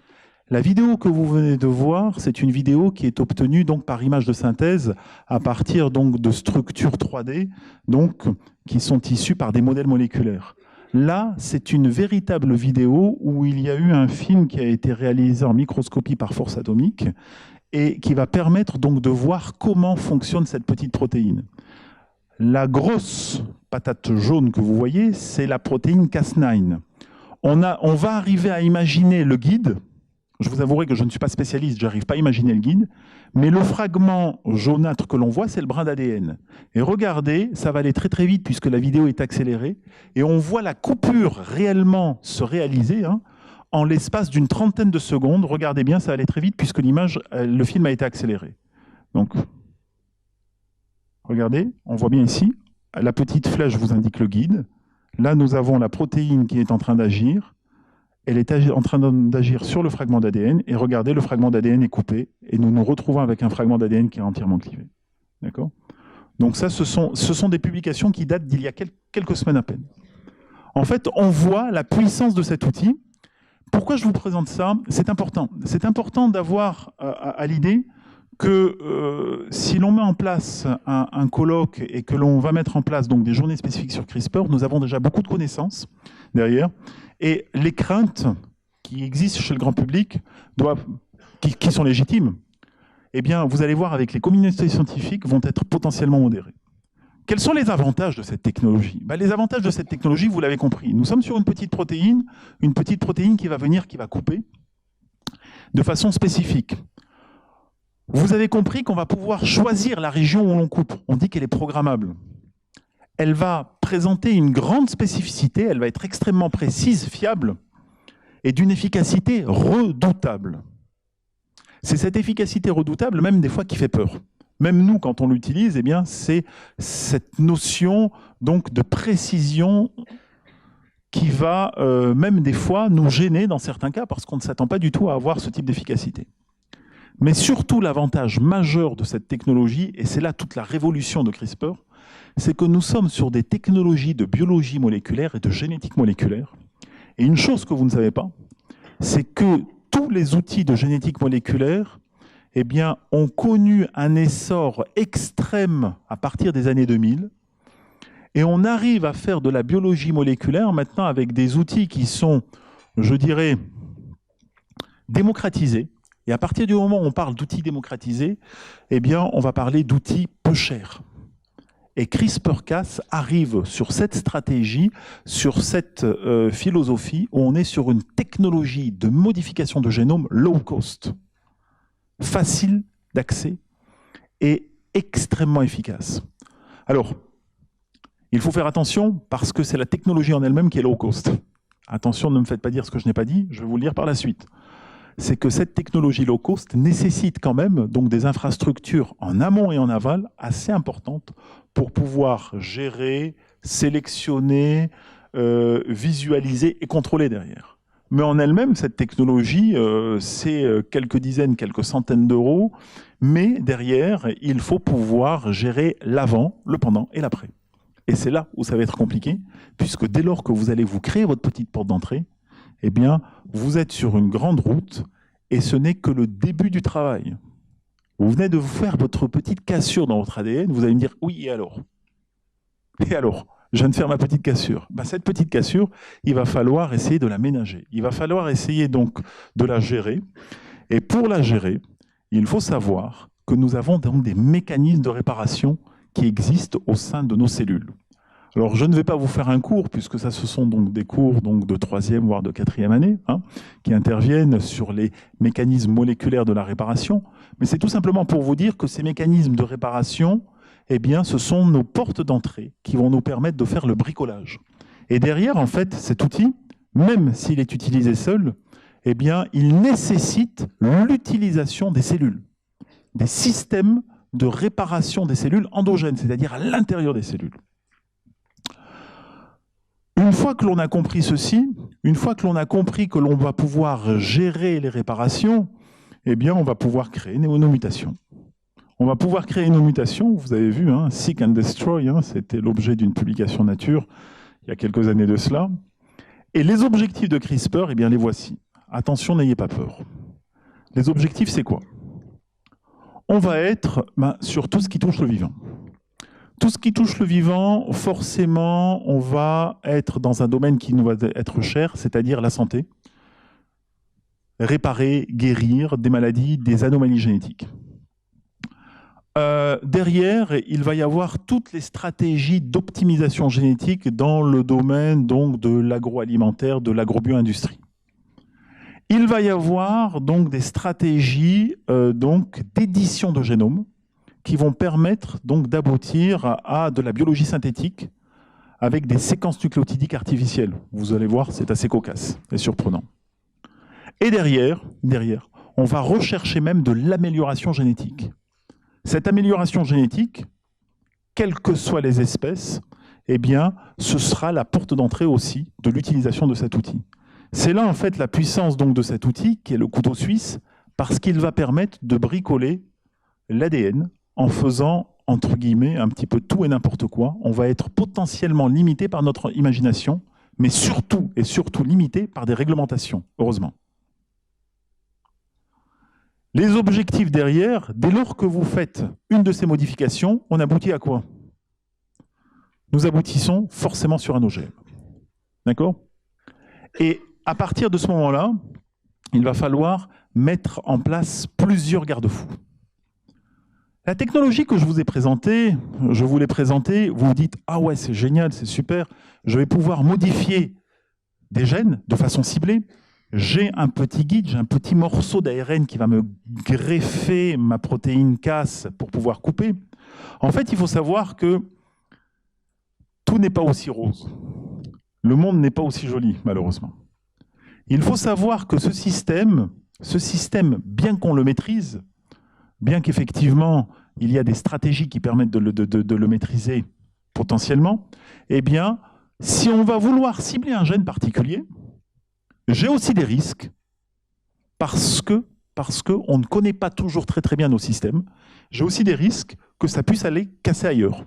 La vidéo que vous venez de voir, c'est une vidéo qui est obtenue donc par image de synthèse à partir donc de structures 3D donc, qui sont issues par des modèles moléculaires. Là, c'est une véritable vidéo où il y a eu un film qui a été réalisé en microscopie par force atomique et qui va permettre donc de voir comment fonctionne cette petite protéine. La grosse patate jaune que vous voyez, c'est la protéine Cas9. On va arriver à imaginer le guide. Je vous avouerai que je ne suis pas spécialiste, je n'arrive pas à imaginer le guide, mais le fragment jaunâtre que l'on voit, c'est le brin d'ADN. Et regardez, ça va aller très très vite puisque la vidéo est accélérée, et on voit la coupure réellement se réaliser en l'espace d'une trentaine de secondes. Regardez bien, ça va aller très vite puisque le film a été accéléré. Donc, regardez, on voit bien ici, la petite flèche vous indique le guide. Là, nous avons la protéine qui est en train d'agir. Elle est en train d'agir sur le fragment d'ADN, et regardez, le fragment d'ADN est coupé, et nous nous retrouvons avec un fragment d'ADN qui est entièrement clivé. D'accord ? Donc ça, ce sont des publications qui datent d'il y a quelques semaines à peine. En fait, on voit la puissance de cet outil. Pourquoi je vous présente ça ? C'est important. C'est important d'avoir à l'idée que si l'on met en place un colloque et que l'on va mettre en place donc, des journées spécifiques sur CRISPR, nous avons déjà beaucoup de connaissances derrière. Et les craintes qui existent chez le grand public, qui sont légitimes, eh bien, vous allez voir avec les communautés scientifiques vont être potentiellement modérées. Quels sont les avantages de cette technologie ? Les avantages de cette technologie, vous l'avez compris. Nous sommes sur une petite protéine qui va venir, qui va couper de façon spécifique. Vous avez compris qu'on va pouvoir choisir la région où l'on coupe. On dit qu'elle est programmable. elle va présenter une grande spécificité, elle va être extrêmement précise, fiable, et d'une efficacité redoutable. C'est cette efficacité redoutable, même des fois, qui fait peur. Même nous, quand on l'utilise, eh bien, c'est cette notion donc, de précision qui va même des fois nous gêner dans certains cas, parce qu'on ne s'attend pas du tout à avoir ce type d'efficacité. Mais surtout, l'avantage majeur de cette technologie, et c'est là toute la révolution de CRISPR, c'est que nous sommes sur des technologies de biologie moléculaire et de génétique moléculaire. Et une chose que vous ne savez pas, c'est que tous les outils de génétique moléculaire eh bien, ont connu un essor extrême à partir des années 2000. Et on arrive à faire de la biologie moléculaire maintenant avec des outils qui sont, je dirais, démocratisés. Et à partir du moment où on parle d'outils démocratisés, eh bien, on va parler d'outils peu chers. Et CRISPR-Cas arrive sur cette stratégie, sur cette philosophie, où on est sur une technologie de modification de génome low cost, facile d'accès et extrêmement efficace. Alors, il faut faire attention parce que c'est la technologie en elle-même qui est low cost. Attention, ne me faites pas dire ce que je n'ai pas dit, je vais vous le dire par la suite. C'est que cette technologie low cost nécessite quand même donc des infrastructures en amont et en aval assez importantes pour pouvoir gérer, sélectionner, visualiser et contrôler derrière. Mais en elle-même, cette technologie, c'est quelques dizaines, quelques centaines d'euros, mais derrière, il faut pouvoir gérer l'avant, le pendant et l'après. Et c'est là où ça va être compliqué, puisque dès lors que vous allez vous créer votre petite porte d'entrée, eh bien, vous êtes sur une grande route et ce n'est que le début du travail. Vous venez de vous faire votre petite cassure dans votre ADN, vous allez me dire, oui, et alors? Et alors? Je viens de faire ma petite cassure. Ben, cette petite cassure, il va falloir essayer de la ménager. Il va falloir essayer donc de la gérer. Et pour la gérer, il faut savoir que nous avons donc des mécanismes de réparation qui existent au sein de nos cellules. Alors, je ne vais pas vous faire un cours, puisque ça, ce sont donc des cours donc, de 3e, voire de 4e année, qui interviennent sur les mécanismes moléculaires de la réparation. Mais c'est tout simplement pour vous dire que ces mécanismes de réparation, eh bien, ce sont nos portes d'entrée qui vont nous permettre de faire le bricolage. Et derrière, en fait, cet outil, même s'il est utilisé seul, eh bien, il nécessite l'utilisation des cellules, des systèmes de réparation des cellules endogènes, c'est-à-dire à l'intérieur des cellules. Une fois que l'on a compris ceci, une fois que l'on a compris que l'on va pouvoir gérer les réparations, eh bien, on va pouvoir créer nos mutations. On va pouvoir créer nos mutations, vous avez vu, Seek and Destroy, c'était l'objet d'une publication Nature il y a quelques années de cela. Et les objectifs de CRISPR, eh bien, les voici. Attention, n'ayez pas peur. Les objectifs, c'est quoi? On va être sur tout ce qui touche le vivant. Tout ce qui touche le vivant, forcément, on va être dans un domaine qui nous va être cher, c'est-à-dire la santé. Réparer, guérir des maladies, des anomalies génétiques. Derrière, il va y avoir toutes les stratégies d'optimisation génétique dans le domaine donc, de l'agroalimentaire, de l'agrobio-industrie. Il va y avoir donc des stratégies d'édition de génome qui vont permettre donc d'aboutir à de la biologie synthétique avec des séquences nucléotidiques artificielles. Vous allez voir, c'est assez cocasse et surprenant. Et derrière, on va rechercher même de l'amélioration génétique. Cette amélioration génétique, quelles que soient les espèces, eh bien, ce sera la porte d'entrée aussi de l'utilisation de cet outil. C'est là, en fait, la puissance donc, de cet outil, qui est le couteau suisse, parce qu'il va permettre de bricoler l'ADN en faisant, entre guillemets, un petit peu tout et n'importe quoi. On va être potentiellement limité par notre imagination, mais surtout et surtout limité par des réglementations, heureusement. Les objectifs derrière, dès lors que vous faites une de ces modifications, on aboutit à quoi? Nous aboutissons forcément sur un OGM. D'accord? Et à partir de ce moment-là, il va falloir mettre en place plusieurs garde-fous. La technologie que je vous ai présentée, je vous l'ai présentée, vous vous dites « Ah ouais, c'est génial, c'est super, je vais pouvoir modifier des gènes de façon ciblée. J'ai un petit guide, j'ai un petit morceau d'ARN qui va me greffer ma protéine Cas pour pouvoir couper. » En fait, il faut savoir que tout n'est pas aussi rose. Le monde n'est pas aussi joli, malheureusement. Il faut savoir que ce système, bien qu'on le maîtrise, bien qu'effectivement il y a des stratégies qui permettent de le maîtriser potentiellement, eh bien, si on va vouloir cibler un gène particulier, j'ai aussi des risques parce qu'on ne connaît pas toujours très très bien nos systèmes. J'ai aussi des risques que ça puisse aller casser ailleurs.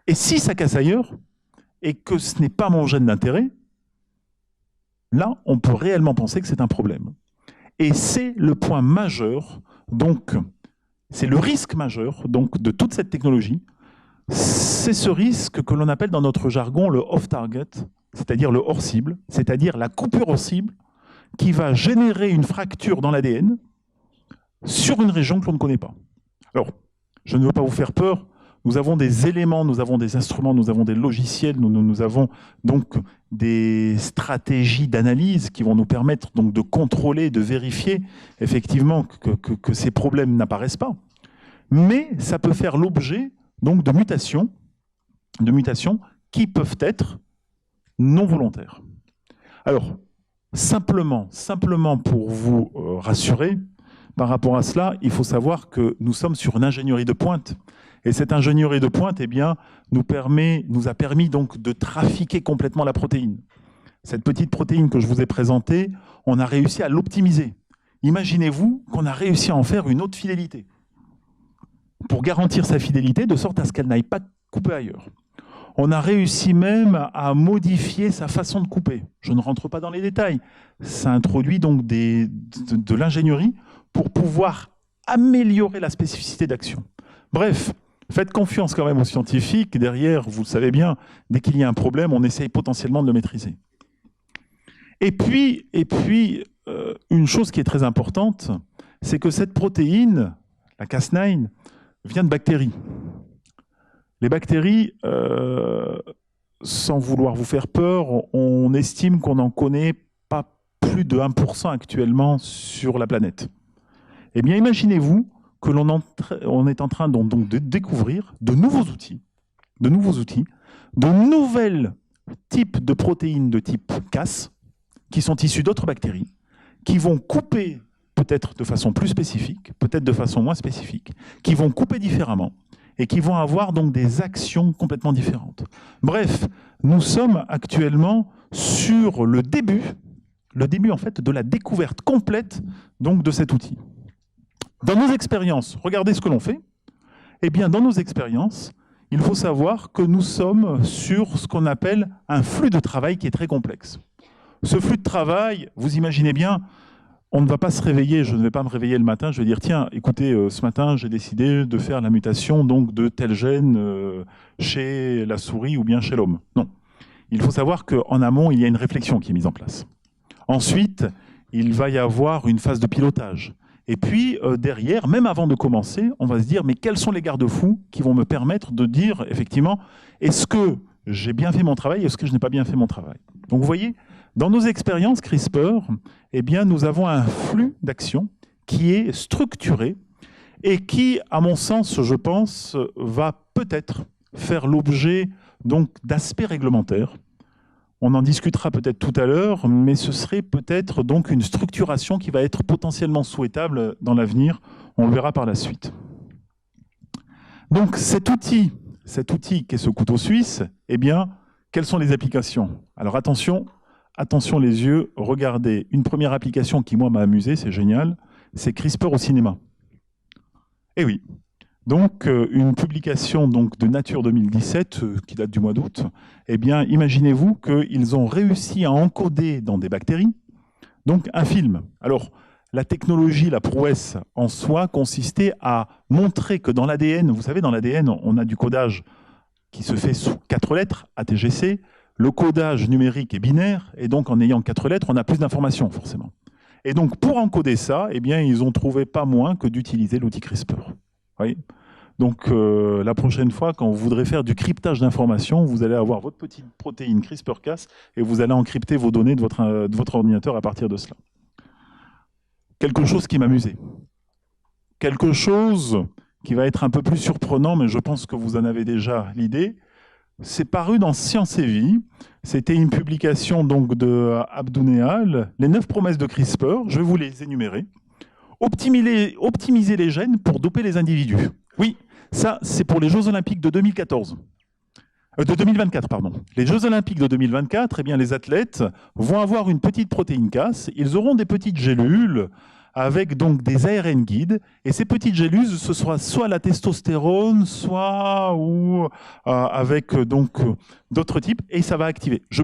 Et si ça casse ailleurs, et que ce n'est pas mon gène d'intérêt, là, on peut réellement penser que c'est un problème. Et c'est le point majeur, donc, c'est le risque majeur donc, de toute cette technologie. C'est ce risque que l'on appelle dans notre jargon le off-target, c'est-à-dire le hors-cible, c'est-à-dire la coupure hors-cible qui va générer une fracture dans l'ADN sur une région que l'on ne connaît pas. Alors, je ne veux pas vous faire peur, nous avons des éléments, nous avons des instruments, nous avons des logiciels, nous avons donc des stratégies d'analyse qui vont nous permettre donc de contrôler, de vérifier effectivement que ces problèmes n'apparaissent pas. Mais ça peut faire l'objet donc de mutations qui peuvent être non volontaires. Alors, simplement pour vous rassurer, par rapport à cela, il faut savoir que nous sommes sur une ingénierie de pointe. Et cette ingénierie de pointe, eh bien, nous a permis donc de trafiquer complètement la protéine. Cette petite protéine que je vous ai présentée, on a réussi à l'optimiser. Imaginez-vous qu'on a réussi à en faire une haute fidélité, pour garantir sa fidélité, de sorte à ce qu'elle n'aille pas couper ailleurs. On a réussi même à modifier sa façon de couper. Je ne rentre pas dans les détails. Ça introduit donc de l'ingénierie pour pouvoir améliorer la spécificité d'action. Bref, faites confiance quand même aux scientifiques. Derrière, vous le savez bien, dès qu'il y a un problème, on essaye potentiellement de le maîtriser. Et puis une chose qui est très importante, c'est que cette protéine, la Cas9, vient de bactéries. Les bactéries, sans vouloir vous faire peur, on estime qu'on n'en connaît pas plus de 1% actuellement sur la planète. Eh bien, imaginez-vous que on est en train donc de découvrir de nouveaux outils, de nouvelles types de protéines de type Cas, qui sont issues d'autres bactéries, qui vont couper peut-être de façon plus spécifique, peut-être de façon moins spécifique, qui vont couper différemment et qui vont avoir donc des actions complètement différentes. Bref, nous sommes actuellement sur le début en fait de la découverte complète donc de cet outil. Dans nos expériences, regardez ce que l'on fait. Eh bien, dans nos expériences, il faut savoir que nous sommes sur ce qu'on appelle un flux de travail qui est très complexe. Ce flux de travail, vous imaginez bien, on ne va pas se réveiller, je ne vais pas me réveiller le matin, je vais dire tiens, écoutez, ce matin j'ai décidé de faire la mutation donc, de tel gène chez la souris ou bien chez l'homme. Non. Il faut savoir qu'en amont, il y a une réflexion qui est mise en place. Ensuite, il va y avoir une phase de pilotage. Et puis, derrière, même avant de commencer, on va se dire, mais quels sont les garde-fous qui vont me permettre de dire, effectivement, est-ce que j'ai bien fait mon travail, est-ce que je n'ai pas bien fait mon travail? Donc, vous voyez, dans nos expériences CRISPR, eh bien, nous avons un flux d'action qui est structuré et qui, à mon sens, je pense, va peut-être faire l'objet donc d'aspects réglementaires. On en discutera peut-être tout à l'heure, mais ce serait peut-être donc une structuration qui va être potentiellement souhaitable dans l'avenir. On le verra par la suite. Donc cet outil qui est ce couteau suisse, eh bien, quelles sont les applications? Alors attention les yeux, regardez. Une première application qui, moi, m'a amusé, c'est génial, c'est CRISPR au cinéma. Eh oui. Donc, une publication donc, de Nature 2017, qui date du mois d'août, eh bien, imaginez-vous qu'ils ont réussi à encoder dans des bactéries donc, un film. Alors, la technologie, la prouesse en soi, consistait à montrer que dans l'ADN, vous savez, dans l'ADN, on a du codage qui se fait sous 4 lettres, ATGC. Le codage numérique est binaire, et donc en ayant 4 lettres, on a plus d'informations, forcément. Et donc, pour encoder ça, eh bien, ils ont trouvé pas moins que d'utiliser l'outil CRISPR. Oui. Donc la prochaine fois, quand vous voudrez faire du cryptage d'informations, vous allez avoir votre petite protéine CRISPR-Cas et vous allez encrypter vos données de votre ordinateur à partir de cela. Quelque chose qui m'amusait. Quelque chose qui va être un peu plus surprenant, mais je pense que vous en avez déjà l'idée. c'est paru dans Science et Vie. C'était une publication donc de Abdou-Néal, les 9 promesses de CRISPR. Je vais vous les énumérer. Optimiser les gènes pour doper les individus. Oui, ça, c'est pour les Jeux Olympiques de 2014. De 2024, pardon. Les Jeux Olympiques de 2024, eh bien, les athlètes vont avoir une petite protéine Cas. Ils auront des petites gélules avec donc des ARN guides. Et ces petites gélules, ce sera soit la testostérone, soit avec donc d'autres types. Et ça va activer. Je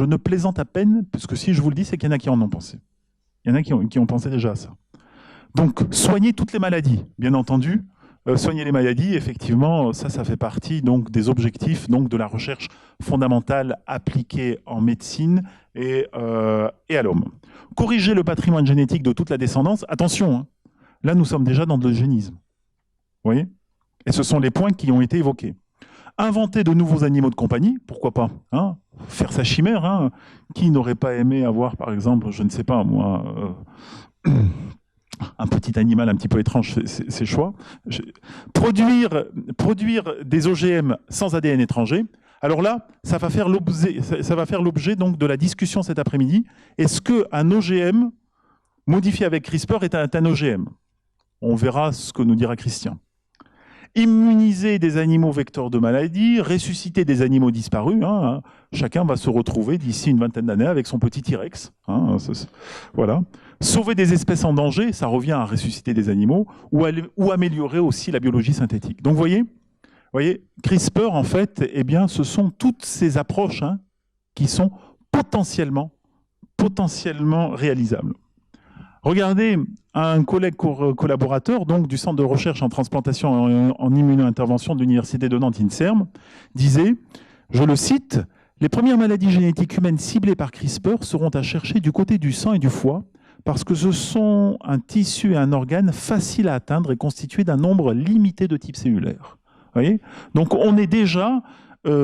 ne plaisante à peine, parce que si je vous le dis, c'est qu'il y en a qui en ont pensé. Il y en a qui ont pensé déjà à ça. Donc, soigner toutes les maladies, bien entendu. Soigner les maladies, effectivement, ça fait partie donc, des objectifs donc, de la recherche fondamentale appliquée en médecine et à l'homme. Corriger le patrimoine génétique de toute la descendance. Attention, hein, là, nous sommes déjà dans de l'eugénisme. Vous voyez? Et ce sont les points qui ont été évoqués. Inventer de nouveaux animaux de compagnie, pourquoi pas, hein, faire sa chimère. Hein. Qui n'aurait pas aimé avoir, par exemple, je ne sais pas, moi... un petit animal un petit peu étrange, c'est choix. Produire des OGM sans ADN étranger. Alors là, ça va faire l'objet donc de la discussion cet après-midi. Est-ce qu'un OGM modifié avec CRISPR est un OGM? On verra ce que nous dira Christian. Immuniser des animaux vecteurs de maladies, ressusciter des animaux disparus. Hein, chacun va se retrouver d'ici une vingtaine d'années avec son petit T-Rex. Hein, voilà. Sauver des espèces en danger, ça revient à ressusciter des animaux, ou améliorer aussi la biologie synthétique. Donc, vous voyez, CRISPR, en fait, eh bien, ce sont toutes ces approches hein, qui sont potentiellement réalisables. Regardez, un collègue collaborateur donc, du Centre de recherche en transplantation en immuno-intervention de l'Université de Nantes, INSERM, disait, je le cite, « Les premières maladies génétiques humaines ciblées par CRISPR seront à chercher du côté du sang et du foie, parce que ce sont un tissu et un organe facile à atteindre et constitué d'un nombre limité de types cellulaires. » Vous voyez ? Donc on est déjà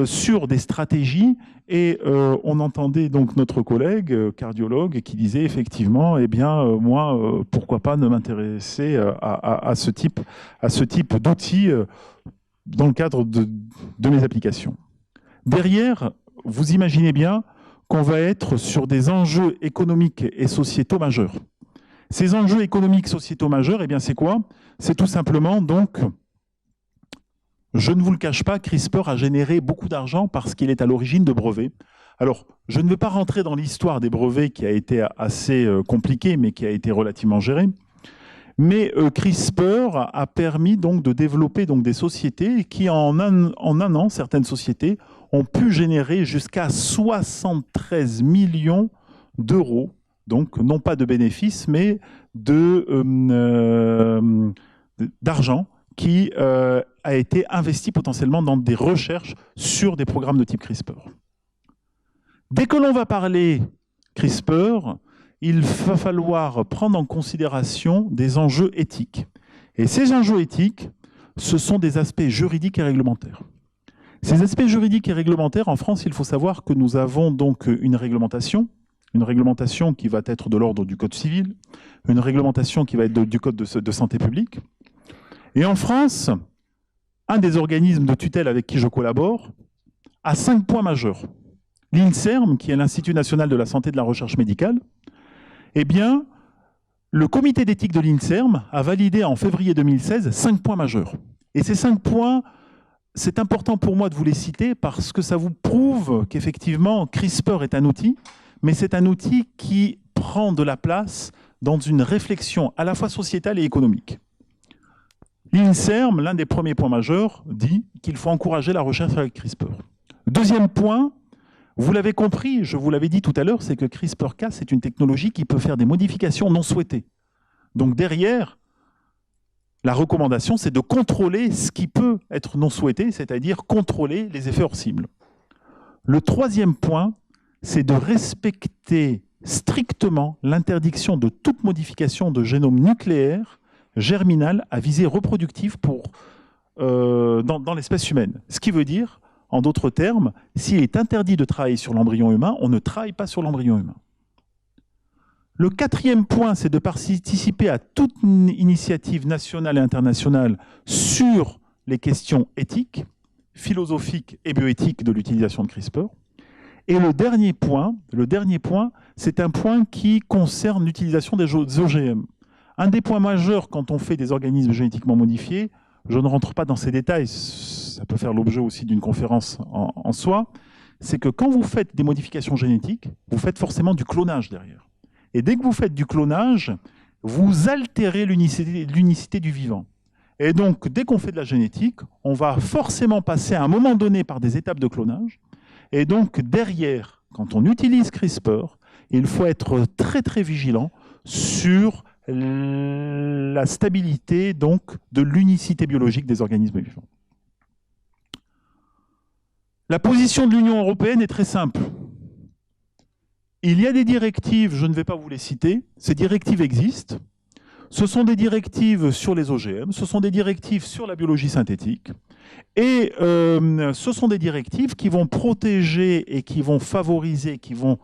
sur des stratégies et on entendait donc notre collègue cardiologue qui disait effectivement, eh bien moi, pourquoi pas ne m'intéresser à ce type d'outils dans le cadre de mes applications. Derrière, vous imaginez bien qu'on va être sur des enjeux économiques et sociétaux majeurs. Ces enjeux économiques sociétaux majeurs, eh bien c'est quoi? C'est tout simplement donc, je ne vous le cache pas, CRISPR a généré beaucoup d'argent parce qu'il est à l'origine de brevets. Alors, je ne vais pas rentrer dans l'histoire des brevets qui a été assez compliquée, mais qui a été relativement gérée. Mais CRISPR a permis donc de développer donc des sociétés qui, en un an, certaines sociétés ont pu générer jusqu'à 73 millions d'euros, donc non pas de bénéfices, mais d'argent qui a été investi potentiellement dans des recherches sur des programmes de type CRISPR. Dès que l'on va parler CRISPR, il va falloir prendre en considération des enjeux éthiques. Et ces enjeux éthiques, ce sont des aspects juridiques et réglementaires. Ces aspects juridiques et réglementaires, en France, il faut savoir que nous avons donc une réglementation qui va être de l'ordre du Code civil, une réglementation qui va être du Code de santé publique. Et en France, un des organismes de tutelle avec qui je collabore a 5 points majeurs. L'INSERM, qui est l'Institut national de la santé et de la recherche médicale, eh bien, le comité d'éthique de l'INSERM a validé en février 2016 5 points majeurs. Et ces 5 points, c'est important pour moi de vous les citer parce que ça vous prouve qu'effectivement, CRISPR est un outil, mais c'est un outil qui prend de la place dans une réflexion à la fois sociétale et économique. L'INSERM, l'un des premiers points majeurs, dit qu'il faut encourager la recherche avec CRISPR. Deuxième point, vous l'avez compris, je vous l'avais dit tout à l'heure, c'est que CRISPR-Cas, c'est une technologie qui peut faire des modifications non souhaitées. Donc derrière, la recommandation, c'est de contrôler ce qui peut être non souhaité, c'est-à-dire contrôler les effets hors cible. Le troisième point, c'est de respecter strictement l'interdiction de toute modification de génome nucléaire germinal à visée reproductive dans l'espèce humaine. Ce qui veut dire, en d'autres termes, s'il est interdit de travailler sur l'embryon humain, on ne travaille pas sur l'embryon humain. Le quatrième point, c'est de participer à toute initiative nationale et internationale sur les questions éthiques. philosophique et bioéthique de l'utilisation de CRISPR. Et le dernier point, c'est un point qui concerne l'utilisation des OGM. Un des points majeurs quand on fait des organismes génétiquement modifiés, je ne rentre pas dans ces détails, ça peut faire l'objet aussi d'une conférence en soi, c'est que quand vous faites des modifications génétiques, vous faites forcément du clonage derrière. Et dès que vous faites du clonage, vous altérez l'unicité du vivant. Et donc, dès qu'on fait de la génétique, on va forcément passer à un moment donné par des étapes de clonage. Et donc, derrière, quand on utilise CRISPR, il faut être très très vigilant sur la stabilité donc, de l'unicité biologique des organismes vivants. La position de l'Union européenne est très simple. Il y a des directives, je ne vais pas vous les citer, ces directives existent. Ce sont des directives sur les OGM, ce sont des directives sur la biologie synthétique, et ce sont des directives qui vont protéger et qui vont favoriser, qui vont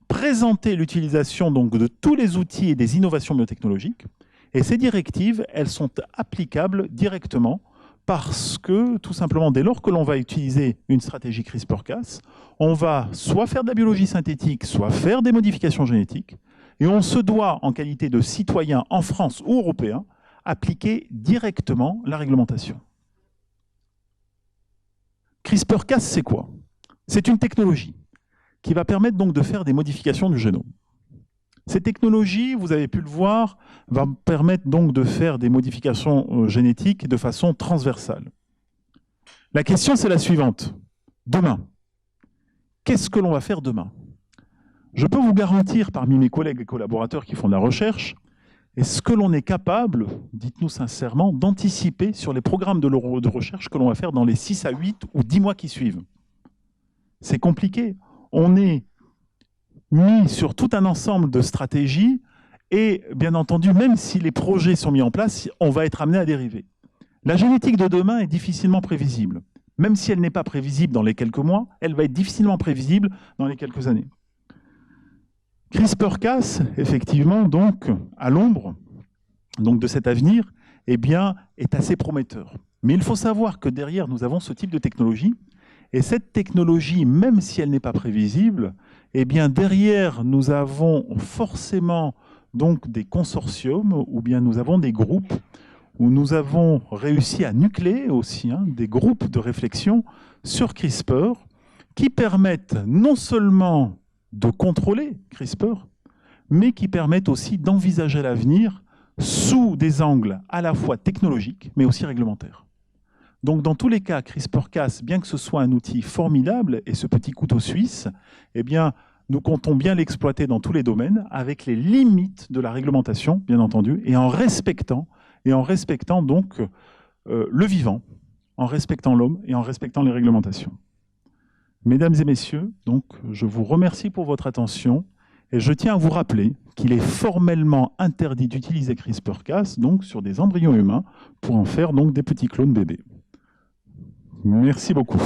présenter l'utilisation donc de tous les outils et des innovations biotechnologiques. Et ces directives, elles sont applicables directement parce que, tout simplement, dès lors que l'on va utiliser une stratégie CRISPR-Cas, on va soit faire de la biologie synthétique, soit faire des modifications génétiques, et on se doit, en qualité de citoyen en France ou européen, appliquer directement la réglementation. CRISPR-Cas, c'est quoi? C'est une technologie qui va permettre donc de faire des modifications du génome. Cette technologie, vous avez pu le voir, va permettre donc de faire des modifications génétiques de façon transversale. La question, c'est la suivante. Demain, qu'est-ce que l'on va faire demain? Je peux vous garantir, parmi mes collègues et collaborateurs qui font de la recherche, est-ce que l'on est capable, dites-nous sincèrement, d'anticiper sur les programmes de recherche que l'on va faire dans les 6 à 8 ou 10 mois qui suivent? C'est compliqué. On est mis sur tout un ensemble de stratégies et, bien entendu, même si les projets sont mis en place, on va être amené à dériver. La génétique de demain est difficilement prévisible. Même si elle n'est pas prévisible dans les quelques mois, elle va être difficilement prévisible dans les quelques années. CRISPR-Cas, effectivement, donc, à l'ombre de cet avenir, eh bien, est assez prometteur. Mais il faut savoir que derrière, nous avons ce type de technologie. Et cette technologie, même si elle n'est pas prévisible, eh bien, derrière, nous avons forcément donc, des consortiums ou bien nous avons des groupes où nous avons réussi à nucléer aussi des groupes de réflexion sur CRISPR qui permettent non seulement de contrôler CRISPR, mais qui permettent aussi d'envisager l'avenir sous des angles à la fois technologiques, mais aussi réglementaires. Donc dans tous les cas, CRISPR-Cas, bien que ce soit un outil formidable, et ce petit couteau suisse, eh bien, nous comptons bien l'exploiter dans tous les domaines, avec les limites de la réglementation, bien entendu, et en respectant donc le vivant, en respectant l'homme et en respectant les réglementations. Mesdames et messieurs, donc, je vous remercie pour votre attention et je tiens à vous rappeler qu'il est formellement interdit d'utiliser CRISPR-Cas donc sur des embryons humains pour en faire donc des petits clones bébés. Merci beaucoup.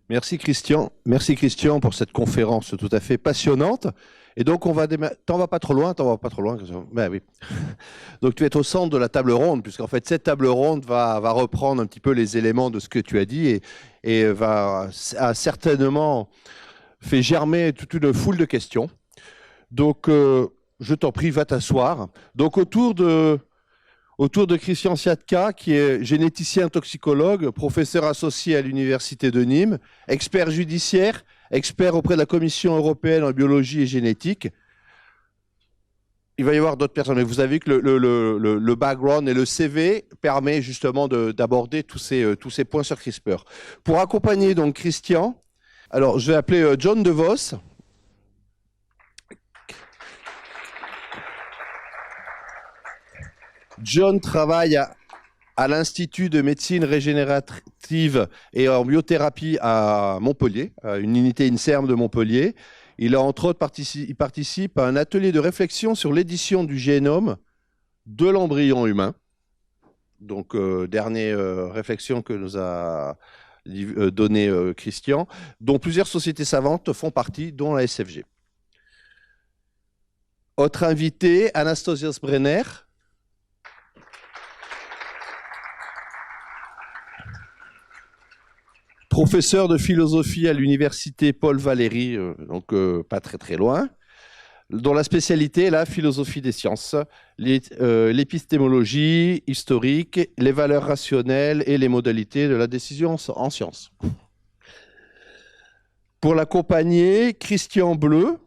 Merci Christian pour cette conférence tout à fait passionnante. Et donc on va démarrer. T'en vas pas trop loin. Ben oui. Donc tu es au centre de la table ronde, puisqu'en fait cette table ronde va reprendre un petit peu les éléments de ce que tu as dit et a certainement fait germer toute une foule de questions. Donc je t'en prie, va t'asseoir. Donc autour de Christian Siatka, qui est généticien toxicologue, professeur associé à l'Université de Nîmes, expert judiciaire, expert auprès de la Commission européenne en biologie et génétique. Il va y avoir d'autres personnes, mais vous avez vu que le background et le CV permet justement d'aborder tous ces points sur CRISPR. Pour accompagner donc Christian, alors je vais appeler John DeVos. John travaille à l'Institut de médecine régénérative et en biothérapie à Montpellier, à une unité INSERM de Montpellier. Il a entre autres participe à un atelier de réflexion sur l'édition du génome de l'embryon humain. Donc, dernière réflexion que nous a donnée Christian, dont plusieurs sociétés savantes font partie, dont la SFG. Autre invité, Anastasios Brenner. Professeur de philosophie à l'université Paul Valéry, donc pas très très loin, dont la spécialité est la philosophie des sciences, l'épistémologie historique, les valeurs rationnelles et les modalités de la décision en sciences. Pour l'accompagner, Christian Bleu.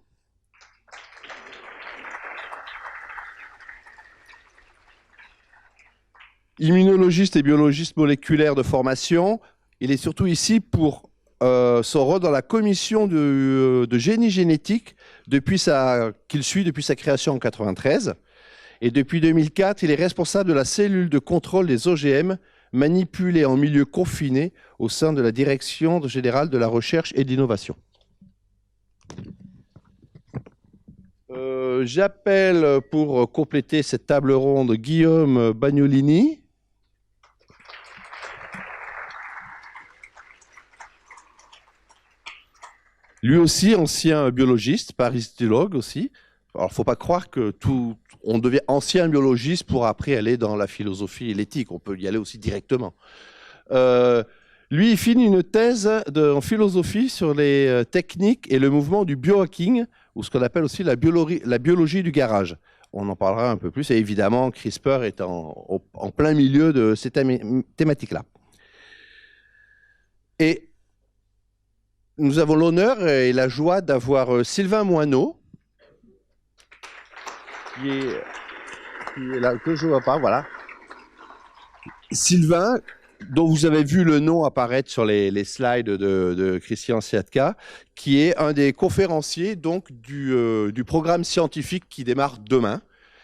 Immunologiste et biologiste moléculaire de formation, il est surtout ici pour son rôle dans la commission de génie génétique qu'il suit depuis sa création en 1993. Et depuis 2004, il est responsable de la cellule de contrôle des OGM manipulés en milieu confiné au sein de la Direction générale de la recherche et de l'innovation. J'appelle pour compléter cette table ronde Guillaume Bagnolini. Lui aussi, ancien biologiste, parasitologue aussi. Alors, il ne faut pas croire que on devient ancien biologiste pour après aller dans la philosophie et l'éthique. On peut y aller aussi directement. Lui, il finit une thèse en philosophie sur les techniques et le mouvement du biohacking, ou ce qu'on appelle aussi la biologie du garage. On en parlera un peu plus. Et évidemment, CRISPR est en plein milieu de ces thématiques-là. Et nous avons l'honneur et la joie d'avoir Sylvain Moineau, qui est là, que je ne vois pas, voilà. Sylvain, dont vous avez vu le nom apparaître sur les slides de Christian Siatka, qui est un des conférenciers donc, du programme scientifique qui démarre demain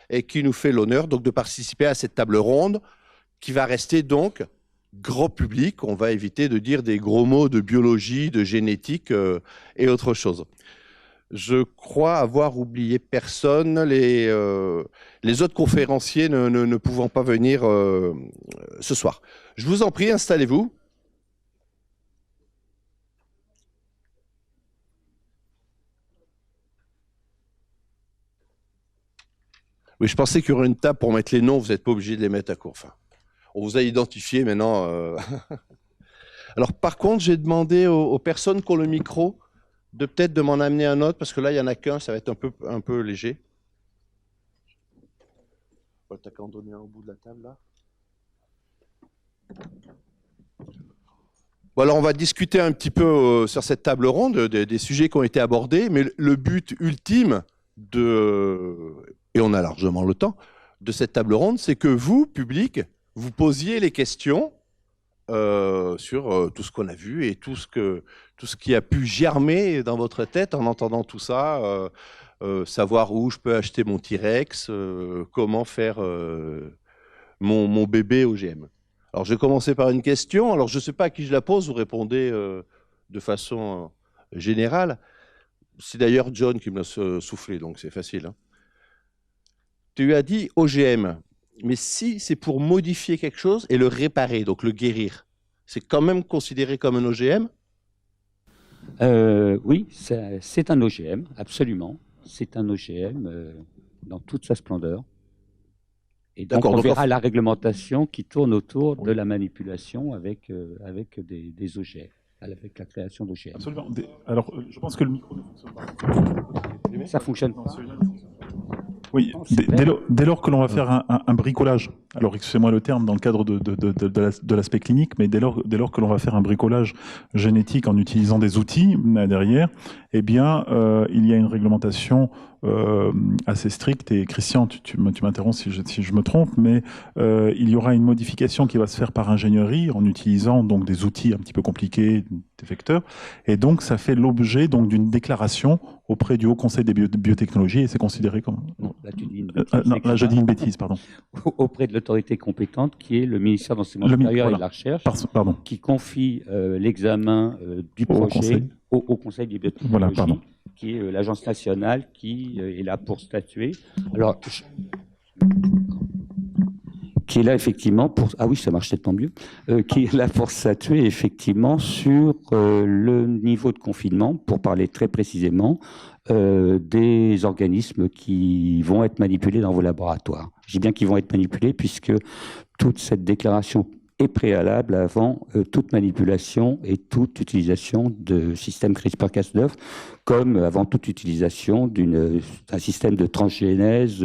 et qui nous fait l'honneur donc, de participer à cette table ronde qui va rester donc grand public. On va éviter de dire des gros mots de biologie, de génétique et autre chose. Je crois avoir oublié personne, les autres conférenciers ne pouvant pas venir ce soir. Je vous en prie, installez-vous. Oui, je pensais qu'il y aurait une table pour mettre les noms, vous n'êtes pas obligé de les mettre à court. Enfin, on vous a identifié maintenant. Alors par contre, j'ai demandé aux personnes qui ont le micro de peut-être de m'en amener un autre, parce que là, il n'y en a qu'un, ça va être un peu léger. T'as qu'à en donner un au bout de la table, là. Bon, alors on va discuter un petit peu sur cette table ronde des sujets qui ont été abordés, mais le but ultime, et on a largement le temps, de cette table ronde, c'est que vous, public, vous posiez les questions sur tout ce qu'on a vu et tout ce qui a pu germer dans votre tête en entendant tout ça, savoir où je peux acheter mon T-Rex, comment faire mon bébé OGM. Alors, je vais commencer par une question. Alors, je ne sais pas à qui je la pose, vous répondez de façon générale. C'est d'ailleurs John qui me l'a soufflé, donc c'est facile. Hein. Tu as dit OGM. Mais si c'est pour modifier quelque chose et le réparer, donc le guérir, c'est quand même considéré comme un OGM? Oui, c'est un OGM, absolument. C'est un OGM dans toute sa splendeur. Et donc on verra la réglementation qui tourne autour de la manipulation avec des OGM, avec la création d'OGM. Absolument. Alors, je pense que le micro ne fonctionne pas. Ça fonctionne pas. Oui, dès lors que l'on va faire un bricolage, alors excusez-moi le terme dans le cadre de l'aspect clinique, mais dès lors que l'on va faire un bricolage génétique en utilisant des outils derrière, eh bien, il y a une réglementation assez stricte, et Christian, tu m'interromps si je me trompe, mais il y aura une modification qui va se faire par ingénierie en utilisant donc des outils un petit peu compliqués, des vecteurs, et donc ça fait l'objet donc d'une déclaration auprès du Haut Conseil des biotechnologies, et c'est considéré comme... Non, là, tu dis une bêtise, non, là je dis une bêtise, pardon. Auprès de l'autorité compétente qui est le ministère de l'Enseignement supérieur et de la Recherche, pardon. qui confie l'examen du projet au Conseil des biotechnologies, voilà, qui est l'agence nationale qui est là pour statuer. Alors, qui est là effectivement pour... Ah oui, ça marche tellement mieux. Qui est là pour statuer effectivement sur le niveau de confinement, pour parler très précisément, des organismes qui vont être manipulés dans vos laboratoires. Je dis bien qu'ils vont être manipulés puisque toute cette déclaration est préalable avant toute manipulation et toute utilisation de système CRISPR-Cas9, comme avant toute utilisation d'un système de transgénèse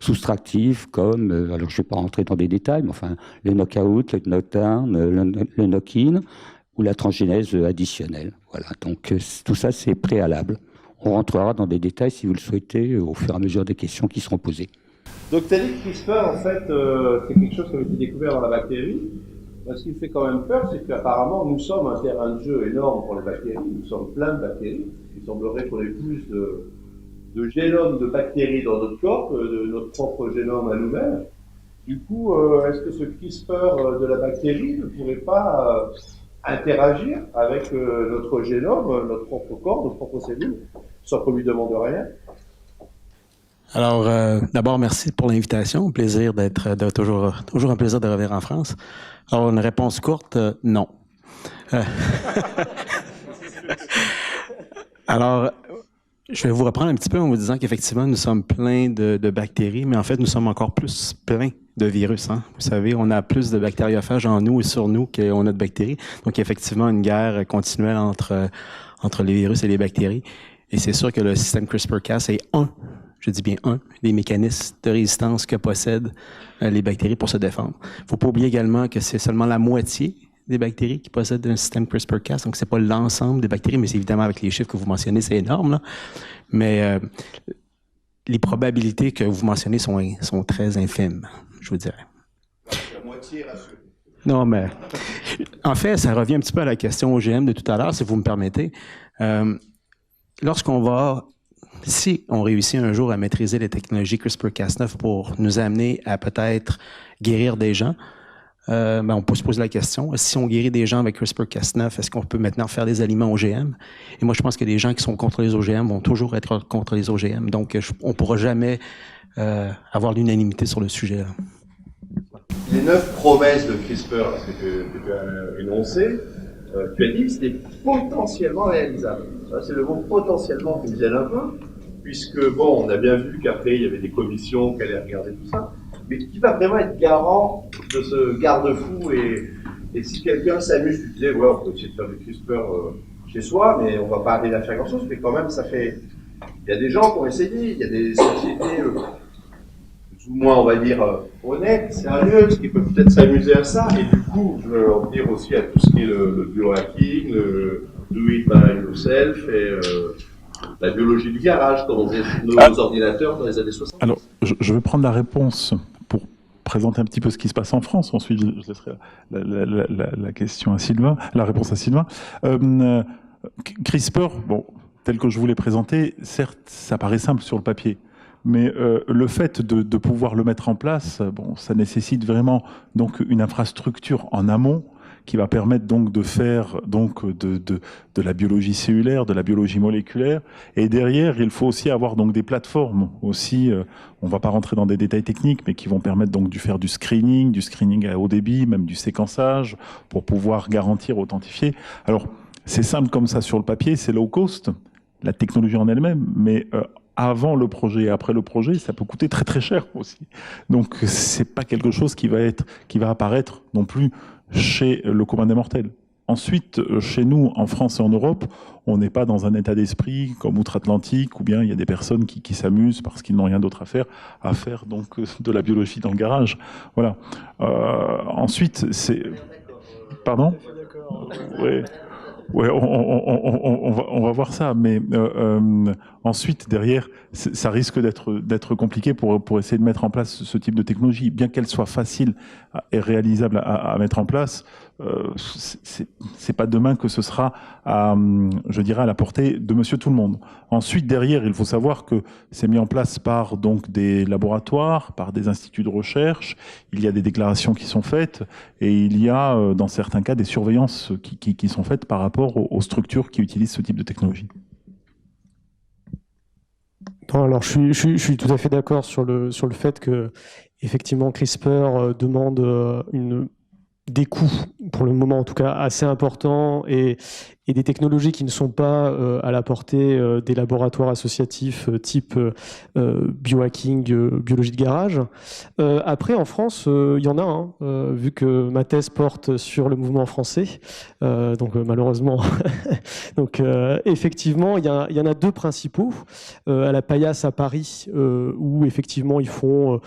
soustractif, comme, alors je ne vais pas rentrer dans des détails, mais enfin, le knockout, le knockdown, le knock-in, ou la transgénèse additionnelle. Voilà, donc tout ça, c'est préalable. On rentrera dans des détails, si vous le souhaitez, au fur et à mesure des questions qui seront posées. Donc, tu as dit que CRISPR, en fait, c'est quelque chose qui a été découvert dans la bactérie. Ce qui me fait quand même peur, c'est qu'apparemment, nous sommes un terrain de jeu énorme pour les bactéries. Nous sommes plein de bactéries. Il semblerait qu'on ait plus de génome de bactéries dans notre corps que de notre propre génome à nous-mêmes. Du coup, est-ce que ce CRISPR de la bactérie ne pourrait pas interagir avec notre génome, notre propre corps, nos propres cellules, sans qu'on lui demande rien? Alors, d'abord, merci pour l'invitation. Plaisir toujours un plaisir de revenir en France. Alors, une réponse courte, non. Alors, je vais vous reprendre un petit peu en vous disant qu'effectivement, nous sommes pleins de bactéries, mais en fait, nous sommes encore plus pleins de virus. Hein. Vous savez, on a plus de bactériophages en nous et sur nous qu'on a de bactéries. Donc, il y a effectivement une guerre continuelle entre les virus et les bactéries. Et c'est sûr que le système CRISPR-Cas est je dis bien des mécanismes de résistance que possèdent les bactéries pour se défendre. Il ne faut pas oublier également que c'est seulement la moitié des bactéries qui possèdent un système CRISPR-Cas, donc c'est pas l'ensemble des bactéries, mais c'est évidemment avec les chiffres que vous mentionnez, c'est énorme, là. Mais les probabilités que vous mentionnez sont très infimes, je vous dirais. La moitié, rassurez. Non, mais en fait, ça revient un petit peu à la question OGM de tout à l'heure, si vous me permettez. Si on réussit un jour à maîtriser les technologies CRISPR-Cas9 pour nous amener à peut-être guérir des gens, on peut se poser la question, si on guérit des gens avec CRISPR-Cas9, est-ce qu'on peut maintenant faire des aliments OGM? Et moi, je pense que les gens qui sont contre les OGM vont toujours être contre les OGM. Donc, on ne pourra jamais avoir l'unanimité sur le sujet. Là. Les 9 promesses de CRISPR que tu as énoncées, tu as dit que c'était potentiellement réalisable. C'est le mot potentiellement qui me gêne un peu, puisque bon, on a bien vu qu'après il y avait des commissions qui allaient regarder tout ça, mais qui va vraiment être garant de ce garde-fou et si quelqu'un s'amuse, tu disais, ouais, on peut essayer de faire du CRISPR chez soi, mais on va pas arriver à faire grand-chose, mais quand même, il y a des gens qui ont essayé, il y a des sociétés plus ou moins, on va dire, honnêtes, sérieuses, qui peuvent peut-être s'amuser à ça, et du coup, je veux en venir aussi à tout ce qui est le biohacking, le do it by yourself et la biologie du garage, comme on faisait nos ordinateurs dans les années 60. Alors, je vais prendre la réponse pour présenter un petit peu ce qui se passe en France. Ensuite, je laisserai la question à Sylvain, la réponse à Sylvain. CRISPR, tel que je vous l'ai présenté, certes, ça paraît simple sur le papier. Mais le fait de pouvoir le mettre en place, ça nécessite vraiment donc une infrastructure en amont qui va permettre donc de faire donc de la biologie cellulaire, de la biologie moléculaire. Et derrière, il faut aussi avoir donc des plateformes aussi. On va pas rentrer dans des détails techniques, mais qui vont permettre donc de faire du screening à haut débit, même du séquençage, pour pouvoir garantir, authentifier. Alors, c'est simple comme ça sur le papier, c'est low cost, la technologie en elle-même, mais avant le projet et après le projet, ça peut coûter très très cher aussi. Donc c'est pas quelque chose qui va apparaître non plus chez le commun des mortels. Ensuite, chez nous, en France et en Europe, on n'est pas dans un état d'esprit comme outre-Atlantique, ou bien il y a des personnes qui s'amusent parce qu'ils n'ont rien d'autre à faire donc de la biologie dans le garage. Voilà. Ensuite, c'est... Pardon ? Oui. Ouais, on va voir ça, mais ensuite derrière, ça risque d'être compliqué pour essayer de mettre en place ce type de technologie, bien qu'elle soit facile et réalisable à mettre en place. C'est pas demain que ce sera, je dirais, à la portée de Monsieur Tout le Monde. Ensuite, derrière, il faut savoir que c'est mis en place par donc des laboratoires, par des instituts de recherche. Il y a des déclarations qui sont faites et il y a, dans certains cas, des surveillances qui sont faites par rapport aux structures qui utilisent ce type de technologie. Non, alors je suis tout à fait d'accord sur le fait que effectivement CRISPR demande des coûts, pour le moment en tout cas, assez importants et des technologies qui ne sont pas à la portée des laboratoires associatifs type biohacking, biologie de garage. Après, en France, il y en a, hein, vu que ma thèse porte sur le mouvement français. Donc malheureusement, donc effectivement, il y en a deux principaux. À la Paillasse à Paris, où effectivement ils font...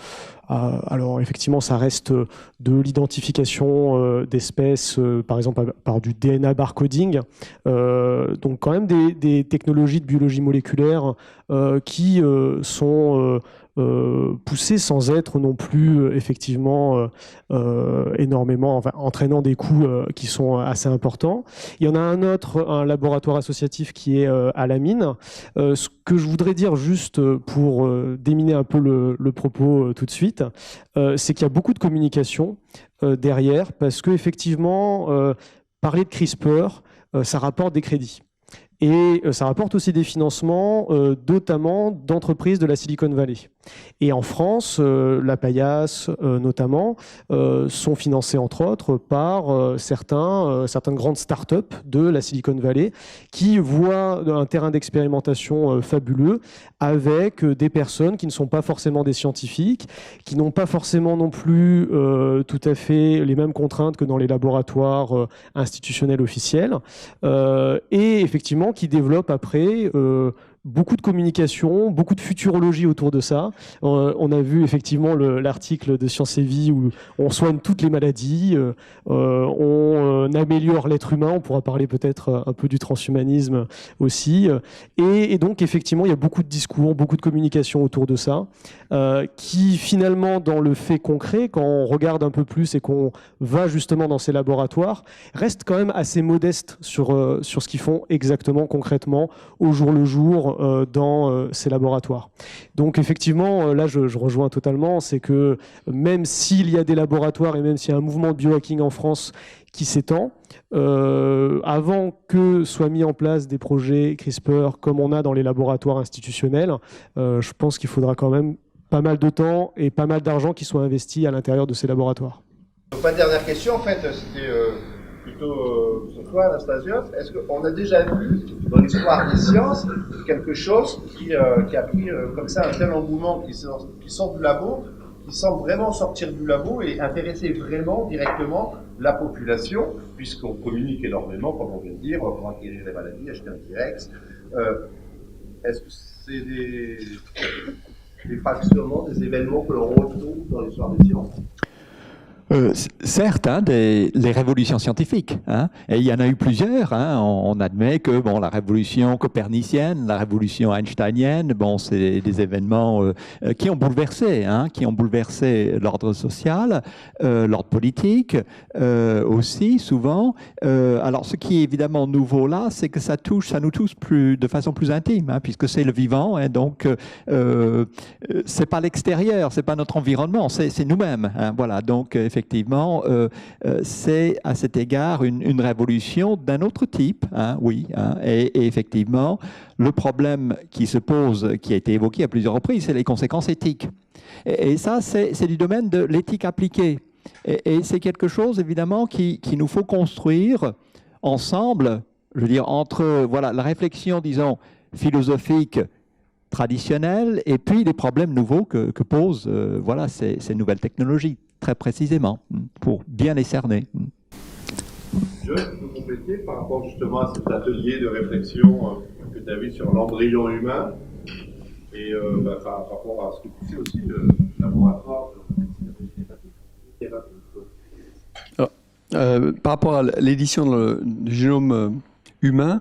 alors effectivement, ça reste de l'identification d'espèces, par exemple par du DNA barcoding. Donc quand même des technologies de biologie moléculaire qui sont poussées sans être non plus effectivement énormément, enfin, entraînant des coûts qui sont assez importants. Il y en a un autre, un laboratoire associatif qui est à la mine. Ce que je voudrais dire juste pour déminer un peu le propos tout de suite, c'est qu'il y a beaucoup de communication derrière, parce que effectivement, parler de CRISPR, ça rapporte des crédits. Et ça rapporte aussi des financements, notamment d'entreprises de la Silicon Valley. Et en France, la Paillasse notamment, sont financées entre autres par certaines grandes startups de la Silicon Valley qui voient un terrain d'expérimentation fabuleux avec des personnes qui ne sont pas forcément des scientifiques, qui n'ont pas forcément non plus tout à fait les mêmes contraintes que dans les laboratoires institutionnels officiels, et effectivement qui développent après beaucoup de communication, beaucoup de futurologie autour de ça. On a vu effectivement l'article de Science et Vie où on soigne toutes les maladies, on améliore l'être humain, on pourra parler peut-être un peu du transhumanisme aussi. Et donc effectivement, il y a beaucoup de discours, beaucoup de communication autour de ça, qui finalement, dans le fait concret, quand on regarde un peu plus et qu'on va justement dans ces laboratoires, reste quand même assez modeste sur ce qu'ils font exactement, concrètement, au jour le jour, dans ces laboratoires. Donc effectivement, là je rejoins totalement, c'est que même s'il y a des laboratoires et même s'il y a un mouvement de biohacking en France qui s'étend, avant que soient mis en place des projets CRISPR comme on a dans les laboratoires institutionnels, je pense qu'il faudra quand même pas mal de temps et pas mal d'argent qui soit investi à l'intérieur de ces laboratoires. Donc, ma dernière question, en fait, c'était plutôt sur toi, Anastasios. Est-ce qu'on a déjà vu dans l'histoire des sciences quelque chose qui a pris comme ça un tel engouement qui sort du labo, qui semble vraiment sortir du labo et intéresser vraiment directement la population, puisqu'on communique énormément, comme on vient de dire, pour acquérir des maladies, acheter un T-Rex. Est-ce que c'est des fractionnements, des événements que l'on retrouve dans l'histoire des sciences? Certes, hein, les révolutions scientifiques, hein, et il y en a eu plusieurs. Hein, on admet que bon, la révolution copernicienne, la révolution einsteinienne, bon, c'est des événements qui ont bouleversé l'ordre social, l'ordre politique aussi souvent. Alors, ce qui est évidemment nouveau là, c'est que ça nous touche de façon plus intime, hein, puisque c'est le vivant, hein, donc c'est pas l'extérieur, c'est pas notre environnement, c'est nous-mêmes. Hein, voilà, donc effectivement, c'est à cet égard une révolution d'un autre type, hein, oui. Hein, et effectivement, le problème qui se pose, qui a été évoqué à plusieurs reprises, c'est les conséquences éthiques. Et ça, c'est du domaine de l'éthique appliquée. Et c'est quelque chose, évidemment, qu'il nous faut construire ensemble, je veux dire, entre voilà, la réflexion, disons, philosophique, traditionnelle, et puis les problèmes nouveaux que posent voilà, ces nouvelles technologies, très précisément, pour bien les cerner. Je peux compléter par rapport justement à cet atelier de réflexion que tu as vu sur l'embryon humain, et par rapport à ce que tu sais aussi, le laboratoire par rapport à l'édition du génome humain,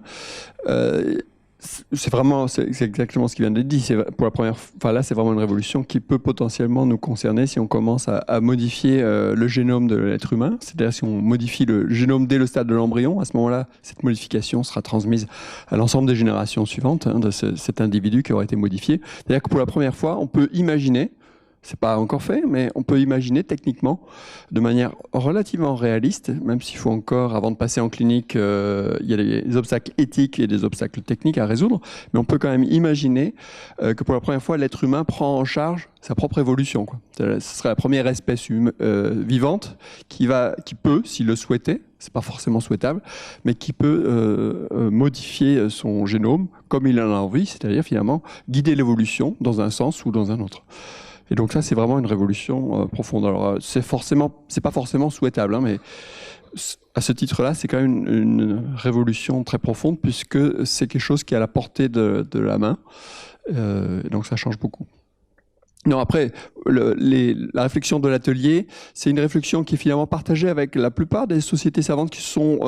c'est exactement ce qui vient d'être dit. Pour la première fois, là, c'est vraiment une révolution qui peut potentiellement nous concerner si on commence à modifier le génome de l'être humain. C'est-à-dire si on modifie le génome dès le stade de l'embryon, à ce moment-là, cette modification sera transmise à l'ensemble des générations suivantes, hein, de cet individu qui aura été modifié. C'est-à-dire que pour la première fois, on peut imaginer C'est pas encore fait, mais on peut imaginer techniquement, de manière relativement réaliste, même s'il faut encore, avant de passer en clinique, il y a des obstacles éthiques et des obstacles techniques à résoudre, mais on peut quand même imaginer que pour la première fois, l'être humain prend en charge sa propre évolution, quoi. Ce serait la première espèce vivante qui peut, s'il le souhaitait, c'est pas forcément souhaitable, mais qui peut modifier son génome comme il en a envie, c'est-à-dire finalement guider l'évolution dans un sens ou dans un autre. Et donc ça, c'est vraiment une révolution profonde. Alors, c'est pas forcément souhaitable, hein, mais à ce titre-là, c'est quand même une révolution très profonde puisque c'est quelque chose qui est à la portée de la main. Et donc ça change beaucoup. Non, après, la réflexion de l'atelier, c'est une réflexion qui est finalement partagée avec la plupart des sociétés savantes qui sont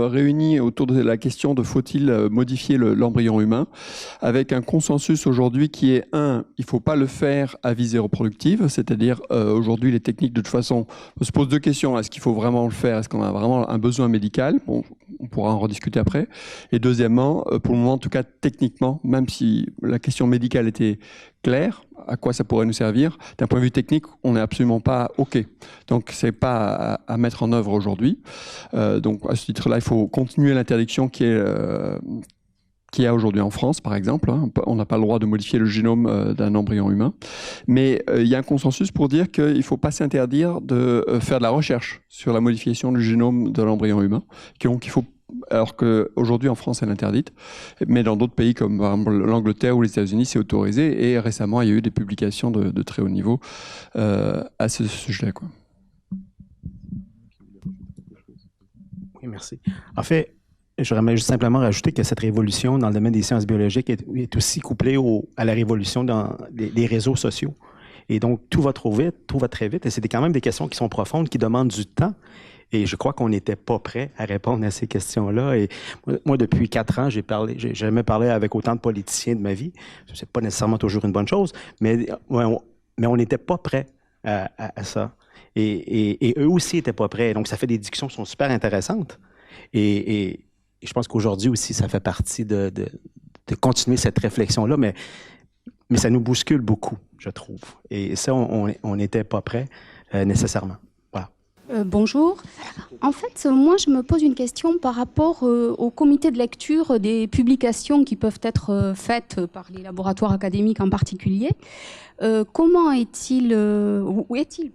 réunies autour de la question de faut-il modifier l'embryon humain, avec un consensus aujourd'hui qui est il ne faut pas le faire à visée reproductive, c'est-à-dire aujourd'hui les techniques de toute façon, on se pose deux questions, est-ce qu'il faut vraiment le faire, est-ce qu'on a vraiment un besoin médical, bon, on pourra en rediscuter après, et deuxièmement, pour le moment en tout cas techniquement, même si la question médicale était claire, à quoi ça pourrait nous servir. D'un point de vue technique, on n'est absolument pas OK. Donc, ce n'est pas à mettre en œuvre aujourd'hui. Donc, à ce titre-là, il faut continuer l'interdiction qu'il y a aujourd'hui en France, par exemple. On n'a pas le droit de modifier le génome d'un embryon humain. Mais il y a un consensus pour dire qu'il ne faut pas s'interdire de faire de la recherche sur la modification du génome de l'embryon humain. Donc, il faut, alors qu'aujourd'hui en France elle est interdite, mais dans d'autres pays comme par exemple l'Angleterre ou les États-Unis c'est autorisé, et récemment il y a eu des publications de très haut niveau à ce sujet, quoi. Oui, merci. En fait, j'aimerais juste simplement rajouter que cette révolution dans le domaine des sciences biologiques est aussi couplée à la révolution dans les réseaux sociaux. Et donc tout va trop vite, tout va très vite, et c'est quand même des questions qui sont profondes, qui demandent du temps. Et je crois qu'on n'était pas prêt à répondre à ces questions-là. Et moi, depuis 4 ans, j'ai jamais parlé avec autant de politiciens de ma vie. C'est pas nécessairement toujours une bonne chose, mais on n'était pas prêt à ça. Et eux aussi n'étaient pas prêts. Donc, ça fait des discussions qui sont super intéressantes. Et je pense qu'aujourd'hui aussi, ça fait partie de continuer cette réflexion-là, mais ça nous bouscule beaucoup, je trouve. Et ça, on n'était pas prêt nécessairement. Bonjour. En fait, moi, je me pose une question par rapport au comité de lecture des publications qui peuvent être faites par les laboratoires académiques en particulier. Comment serait-il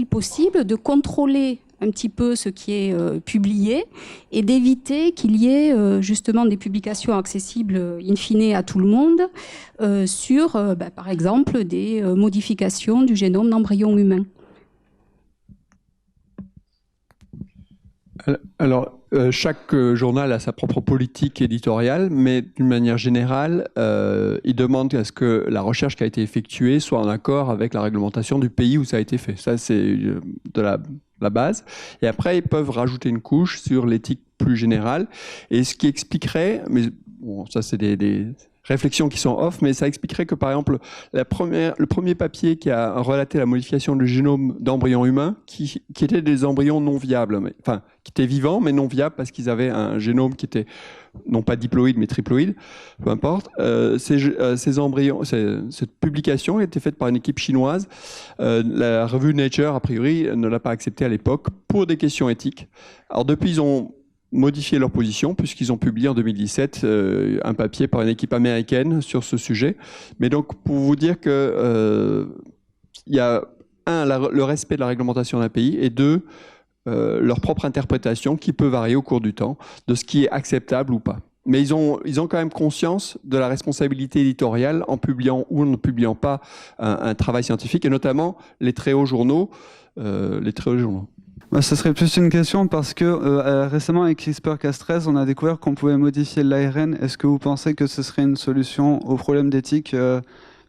possible de contrôler un petit peu ce qui est publié et d'éviter qu'il y ait justement des publications accessibles in fine à tout le monde sur, par exemple, des modifications du génome d'embryons humains? Alors, chaque journal a sa propre politique éditoriale, mais d'une manière générale, il demande à ce que la recherche qui a été effectuée soit en accord avec la réglementation du pays où ça a été fait. Ça, c'est de la base. Et après, ils peuvent rajouter une couche sur l'éthique plus générale. Et ce qui expliquerait, mais bon, ça c'est des réflexions qui sont off, mais ça expliquerait que, par exemple, le premier papier qui a relaté la modification du génome d'embryons humains, qui étaient des embryons non viables, enfin, qui étaient vivants, mais non viables parce qu'ils avaient un génome qui était non pas diploïde, mais triploïde, peu importe. Ces embryons, cette publication a été faite par une équipe chinoise. La revue Nature, a priori, ne l'a pas acceptée à l'époque pour des questions éthiques. Alors, depuis, ils ont modifié leur position puisqu'ils ont publié en 2017 un papier par une équipe américaine sur ce sujet. Mais donc, pour vous dire que il y a le respect de la réglementation d'un pays, et deux, leur propre interprétation qui peut varier au cours du temps de ce qui est acceptable ou pas. Mais ils ont quand même conscience de la responsabilité éditoriale en publiant ou en ne publiant pas un travail scientifique, et notamment les très hauts journaux. Ce serait plus une question parce que récemment avec CRISPR-Cas13, on a découvert qu'on pouvait modifier l'ARN. Est-ce que vous pensez que ce serait une solution au problème d'éthique que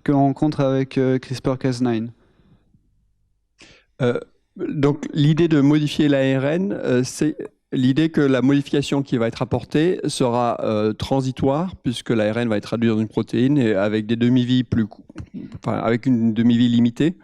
l'on rencontre avec CRISPR-Cas9 ? Donc l'idée de modifier l'ARN, c'est l'idée que la modification qui va être apportée sera transitoire, puisque l'ARN va être traduit dans une protéine et avec des demi-vies avec une demi-vie limitée.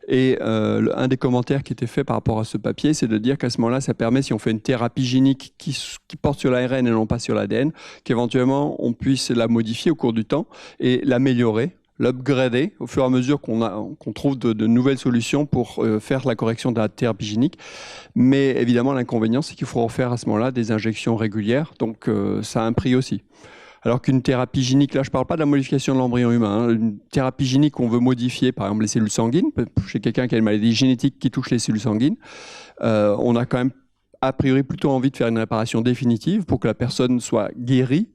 Et un des commentaires qui était fait par rapport à ce papier, c'est de dire qu'à ce moment-là, ça permet, si on fait une thérapie génique qui porte sur l'ARN et non pas sur l'ADN, qu'éventuellement on puisse la modifier au cours du temps et l'améliorer l'upgrader au fur et à mesure qu'on trouve de nouvelles solutions pour faire la correction de la thérapie génique. Mais évidemment, l'inconvénient, c'est qu'il faut refaire à ce moment-là des injections régulières, donc ça a un prix aussi. Alors qu'une thérapie génique, là je ne parle pas de la modification de l'embryon humain, une thérapie génique on veut modifier, par exemple les cellules sanguines, chez quelqu'un qui a une maladie génétique qui touche les cellules sanguines, on a quand même a priori plutôt envie de faire une réparation définitive pour que la personne soit guérie,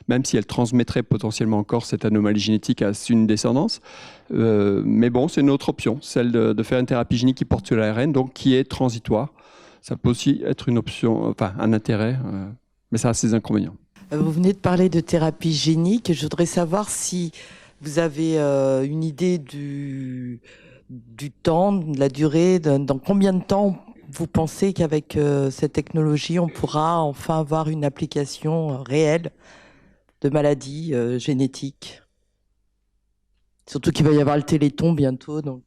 même si elle transmettrait potentiellement encore cette anomalie génétique à une descendance. Mais bon, c'est une autre option, celle de faire une thérapie génique qui porte sur l'ARN, donc qui est transitoire. Ça peut aussi être une option, enfin un intérêt, mais ça a ses inconvénients. Vous venez de parler de thérapie génique. Je voudrais savoir si vous avez une idée du temps, de la durée, dans combien de temps vous pensez qu'avec cette technologie, on pourra enfin avoir une application réelle de maladies génétiques? Surtout qu'il va y avoir le Téléthon bientôt. Donc.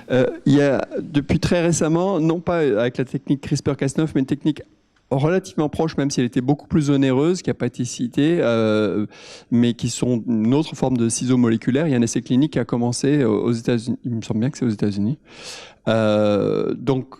Il y a depuis très récemment, non pas avec la technique CRISPR-Cas9, mais une technique relativement proche, même si elle était beaucoup plus onéreuse, qui n'a pas été citée, mais qui sont une autre forme de ciseaux moléculaires. Il y a un essai clinique qui a commencé aux États-Unis. Il me semble bien que c'est aux États-Unis. Donc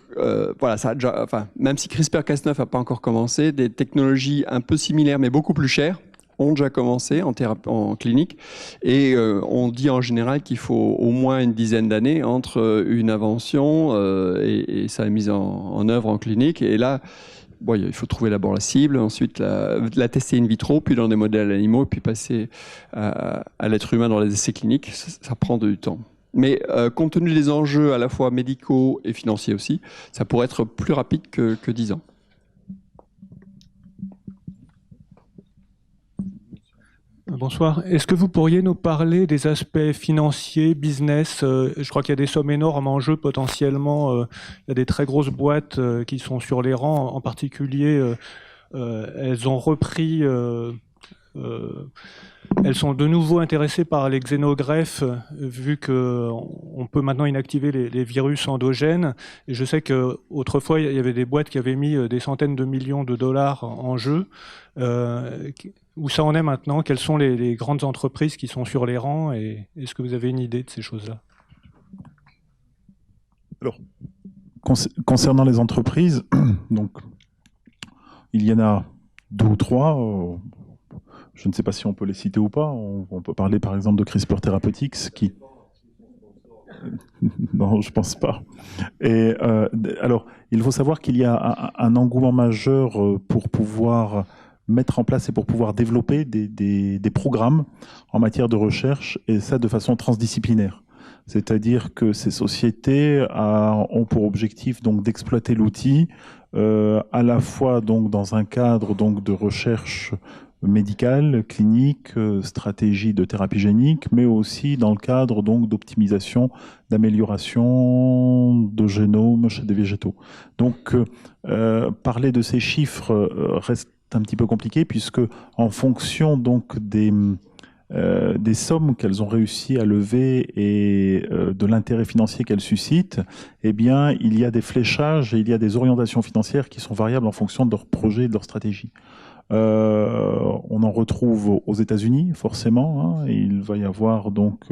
voilà, ça a déjà, enfin, même si CRISPR-Cas9 n'a pas encore commencé, des technologies un peu similaires, mais beaucoup plus chères, ont déjà commencé en clinique. Et on dit en général qu'il faut au moins une dizaine d'années entre une invention et sa mise en œuvre en clinique. Et là, bon, il faut trouver d'abord la cible, ensuite la tester in vitro, puis dans des modèles animaux, puis passer à l'être humain dans les essais cliniques. Ça prend du temps. Mais compte tenu des enjeux à la fois médicaux et financiers aussi, ça pourrait être plus rapide que 10 ans. Bonsoir. Est-ce que vous pourriez nous parler des aspects financiers, business? Je crois qu'il y a des sommes énormes en jeu potentiellement. Il y a des très grosses boîtes qui sont sur les rangs. En particulier, elles ont repris... elles sont de nouveau intéressées par les xénogreffes, vu qu'on peut maintenant inactiver les virus endogènes. Et je sais qu'autrefois, il y avait des boîtes qui avaient mis des centaines de millions de dollars en jeu. Où ça en est maintenant? Quelles sont les grandes entreprises qui sont sur les rangs? Et est-ce que vous avez une idée de ces choses-là? Alors, concernant les entreprises, donc, il y en a 2 ou 3. Je ne sais pas si on peut les citer ou pas. On peut parler par exemple de CRISPR Therapeutics qui... Non, je pense pas. Et alors, il faut savoir qu'il y a un engouement majeur pour pouvoir mettre en place et pour pouvoir développer des programmes en matière de recherche, et ça de façon transdisciplinaire. C'est-à-dire que ces sociétés ont pour objectif donc d'exploiter l'outil à la fois donc dans un cadre donc de recherche médicale, clinique, stratégie de thérapie génique, mais aussi dans le cadre donc d'optimisation, d'amélioration de génome chez des végétaux. Donc parler de ces chiffres reste un petit peu compliqué, puisque en fonction donc des sommes qu'elles ont réussi à lever et de l'intérêt financier qu'elles suscitent, eh bien, il y a des fléchages et il y a des orientations financières qui sont variables en fonction de leur projet et de leur stratégie. On en retrouve aux États-Unis, forcément. Hein. Il va y avoir donc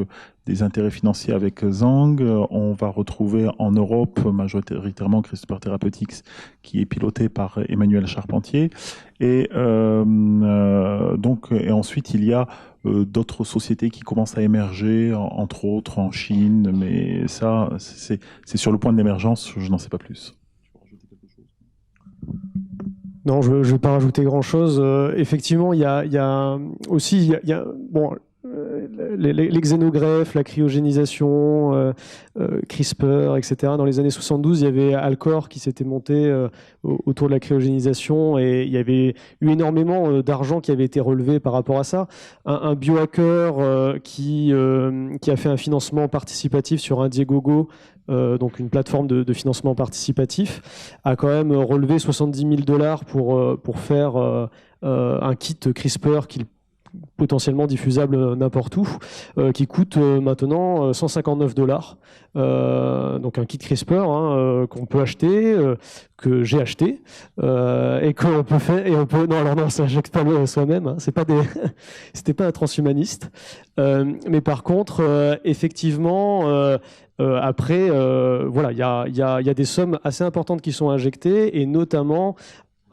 des intérêts financiers avec Zhang. On va retrouver en Europe majoritairement CRISPR Therapeutics, qui est piloté par Emmanuel Charpentier. Et ensuite, il y a d'autres sociétés qui commencent à émerger, entre autres en Chine. Mais ça, c'est sur le point de l'émergence. Je n'en sais pas plus. Non, je ne vais pas rajouter grand-chose. Effectivement, il y a aussi... bon, les xénogreffes, la cryogénisation, CRISPR, etc. Dans les années 72, il y avait Alcor qui s'était monté autour de la cryogénisation, et il y avait eu énormément d'argent qui avait été relevé par rapport à ça. Un biohacker qui a fait un financement participatif sur Indiegogo, donc une plateforme de financement participatif, a quand même relevé $70 000 pour faire un kit CRISPR potentiellement diffusable n'importe où, qui coûte maintenant $159. Donc un kit CRISPR qu'on peut acheter, que j'ai acheté, et qu'on peut faire. Et on peut. Non, alors non, ça n'injecte pas soi-même. Hein, c'est pas des. C'était pas un transhumaniste. Mais par contre, effectivement. Après, voilà, il y a des sommes assez importantes qui sont injectées, et notamment